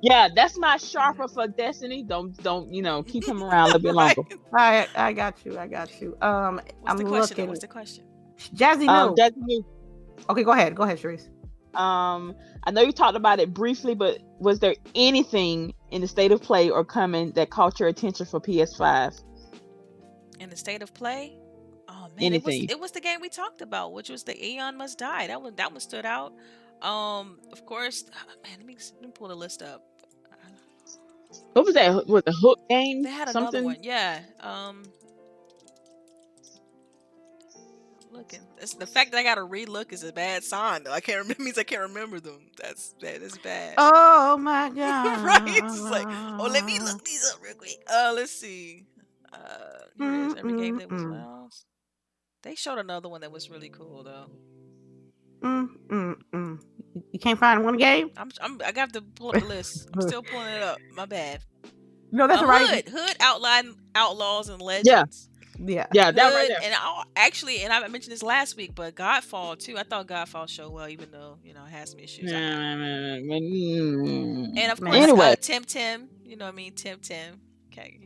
Yeah, that's my sharper for Destiny. Don't keep him around a little bit longer. I got you. What's I'm the question? looking. What's the question? Jazzy, no. Destiny. Okay, go ahead, Sharice. I know you talked about it briefly, but was there anything in the state of play or coming that caught your attention for PS5? In the state of play? Oh man, Anything. it was the game we talked about, which was the Aeon Must Die. That one stood out. Of course, man. Let me pull the list up. What was that? Was the Hook game? They had Something? another one. Yeah. Looking. It's the fact that I gotta relook is a bad sign though. I can't remember means I can't remember them. That is bad. Oh my god! Right? It's like, oh, let me look these up real quick. Let's see. Here's every game that was announced. They showed another one that was really cool though. You can't find one game? I got to pull up the list. I'm still pulling it up. My bad. No, that's right. Hood Outlaws and Legends. Yeah. Yeah, that right Hood, there. and I mentioned this last week, but Godfall too. I thought Godfall showed well, even though it has some issues. And of course, Anyway. Tim. You know what I mean? Tim. Okay,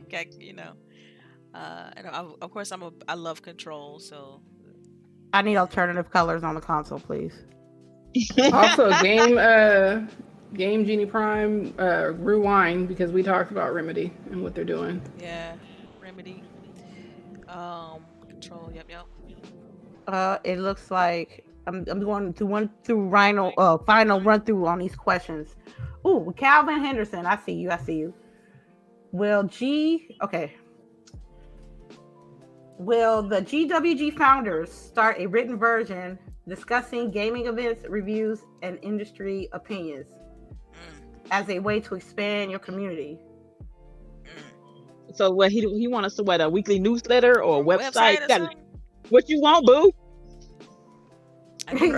and of course I love Control, so I need alternative colors on the console, please. Also, Game Genie Prime Rewind, because we talked about Remedy and what they're doing. yeah, Remedy. Control. Yep. It looks like I'm going to run through final run through on these questions. Ooh, Calvin Henderson, I see you. Will the GWG founders start a written version discussing gaming events, reviews, and industry opinions as a way to expand your community? So what he want us to a weekly newsletter or a website? or something? What you want, boo? I think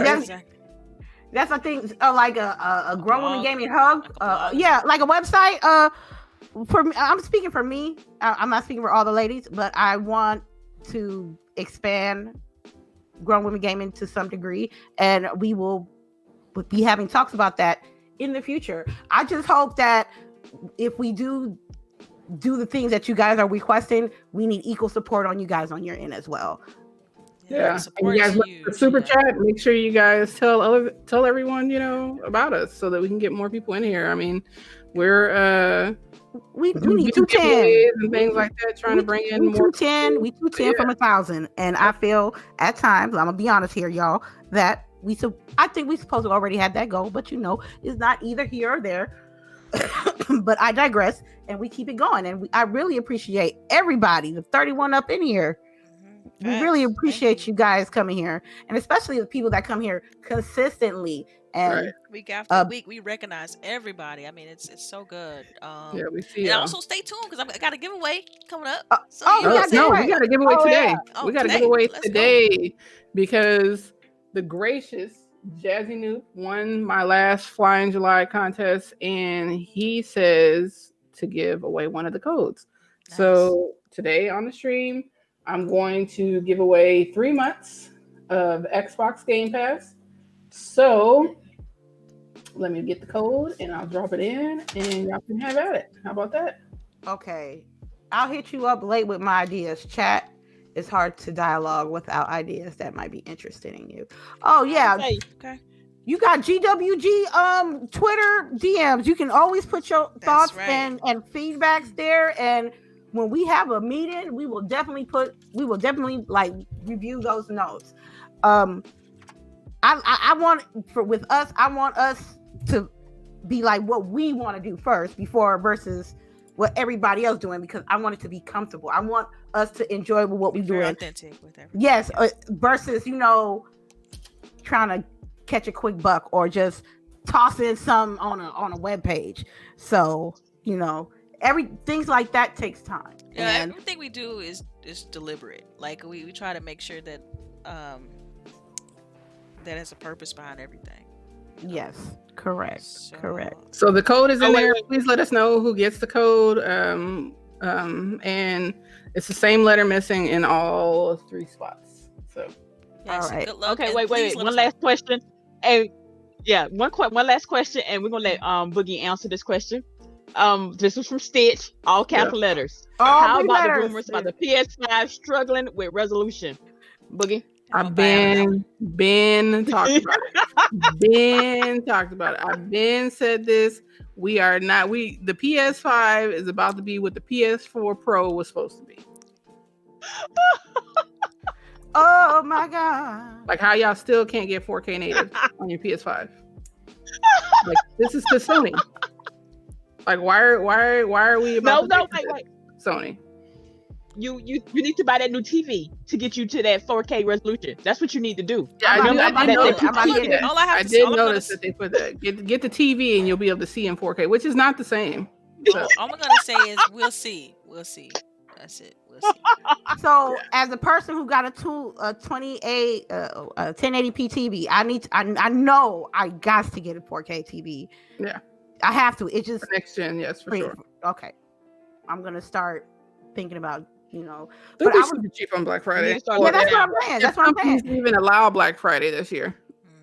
That's a thing, like a grown woman blog, gaming hub. like a blog. Yeah, like a website. For me, I'm speaking for me. I'm not speaking for all the ladies, but I want to expand grown women gaming to some degree, and we will be having talks about that in the future. I just hope that if we do the things that you guys are requesting, we need equal support on you guys on your end as well. Yeah, and you support guys is look huge, for super yeah. chat. Make sure you guys tell everyone about us so that we can get more people in here. I mean, we're We doing need 210 giveaways and things like that, trying to bring in more. 210. We 210 from 1,000, and I feel at times, I'm gonna be honest here, y'all, that I think we supposed to already had that goal, but it's not either here or there. But I digress, and we keep it going, and I really appreciate everybody, the 31 up in here. We really appreciate you guys coming here, and especially the people that come here consistently. And week after week, we recognize everybody. I mean, it's so good. Yeah, we see. And y'all. also stay tuned because I got a giveaway coming up. we got we got to give away today. Oh, We got to today? give away Let's go. today because the gracious Jazzy Noob won my last Fly in July contest, and he says to give away one of the codes. Nice. So today on the stream, I'm going to give away 3 months of Xbox Game Pass. So let me get the code and I'll drop it in and y'all can have at it. How about that? Okay. I'll hit you up late with my ideas. Chat. It's hard to dialogue without ideas that might be interested in you. Oh yeah. Okay. You got GWG Twitter DMs. You can always put your thoughts right. and feedbacks there. And when we have a meeting, we will definitely like review those notes. I want us to be like what we want to do first versus what everybody else doing, because I want it to be comfortable. I want us to enjoy what we doing. Authentic with everything. Yes, versus trying to catch a quick buck or just toss in some on a web page. So things like that takes time. Yeah, everything we do is deliberate. Like we try to make sure that that has a purpose behind everything. Yes, correct. So the code is in there. Please let us know who gets the code. And it's the same letter missing in all 3 spots. So yes, all right. good luck. Okay, And wait. please let One us know. last question. And yeah, one last question, and we're gonna let Boogie answer this question. This was from Stitch, all capital letters. How about the rumors about the PS5 struggling with resolution? Boogie? I've been talked about it. I've been said this. The PS5 is about to be what the PS4 Pro was supposed to be. Oh my god! Like how y'all still can't get 4K native on your PS5. Like this is to Sony. Like why are we about No, wait. Sony. You need to buy that new TV to get you to that 4K resolution. That's what you need to do. Yeah, I did notice that they put that. Get the TV and you'll be able to see in 4K, which is not the same. So. All I'm gonna say is we'll see. That's it. We'll see. So as a person who got a 1080p TV, I know I got to get a 4K TV. Yeah, I have to. It's just for next gen, yes, for sure. Okay, I'm gonna start thinking about but I was cheap on Black Friday. Yeah, that's what I'm saying. That's what I'm saying. Even allow Black Friday this year.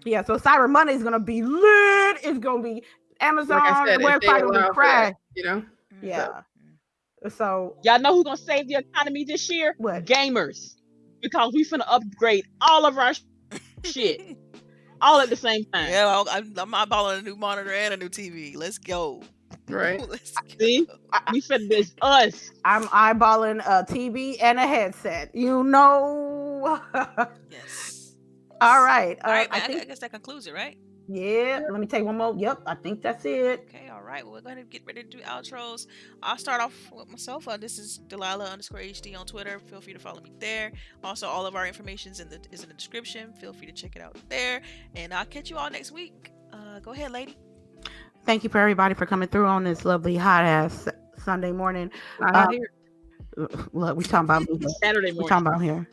Yeah, so Cyber Monday is gonna be lit. It's gonna be Amazon website will crash. Yeah. So y'all know who's gonna save the economy this year? What? Gamers, because we finna upgrade all of our shit all at the same time. Yeah, I'm eyeballing a new monitor and a new TV. Let's go. Right. See, we finna this us. I'm eyeballing a TV and a headset. Yes. All right. I guess that concludes it, right? Yeah. Let me take one more. Yep. I think that's it. Okay. All right. Well, we're going to get ready to do outros. I'll start off with myself. This is Delilah_HD on Twitter. Feel free to follow me there. Also, all of our information is in the description. Feel free to check it out there. And I'll catch you all next week. Go ahead, lady. Thank you for everybody for coming through on this lovely hot ass Sunday morning. Look, we talking about Saturday morning. We're talking about here.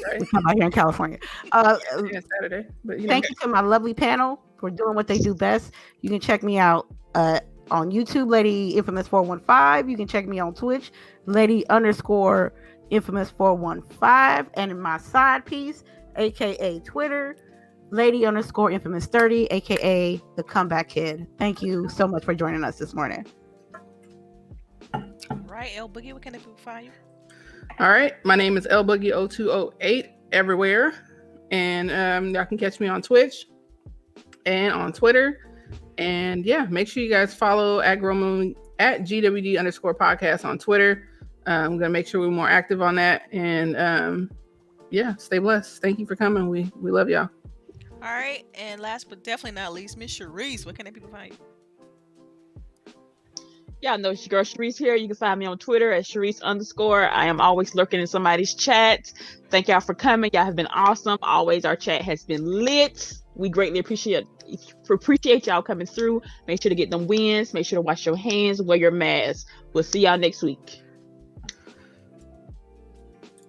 Right. We're talking about here in California. Saturday. But thank you to my lovely panel for doing what they do best. You can check me out on YouTube, Lady Infamous 415. You can check me on Twitch, Lady_Infamous 415, and in my side piece, aka Twitter, Lady_Infamous 30, aka the Comeback Kid. Thank you so much for joining us this morning. All right, LBOOGIE, where can people find you? All right, my name is LBOOGIE0208 everywhere, and y'all can catch me on Twitch and on Twitter. And yeah, make sure you guys follow at GWG_podcast on Twitter. I'm gonna make sure we're more active on that. And yeah, stay blessed. Thank you for coming. We love y'all. All right, and last but definitely not least, Miss CHAREECE. Where can people find you? Y'all know it's your girl CHAREECE here. You can find me on Twitter at CHAREECE_. I am always lurking in somebody's chat. Thank y'all for coming. Y'all have been awesome. Always, our chat has been lit. We greatly appreciate y'all coming through. Make sure to get them wins. Make sure to wash your hands. Wear your mask. We'll see y'all next week.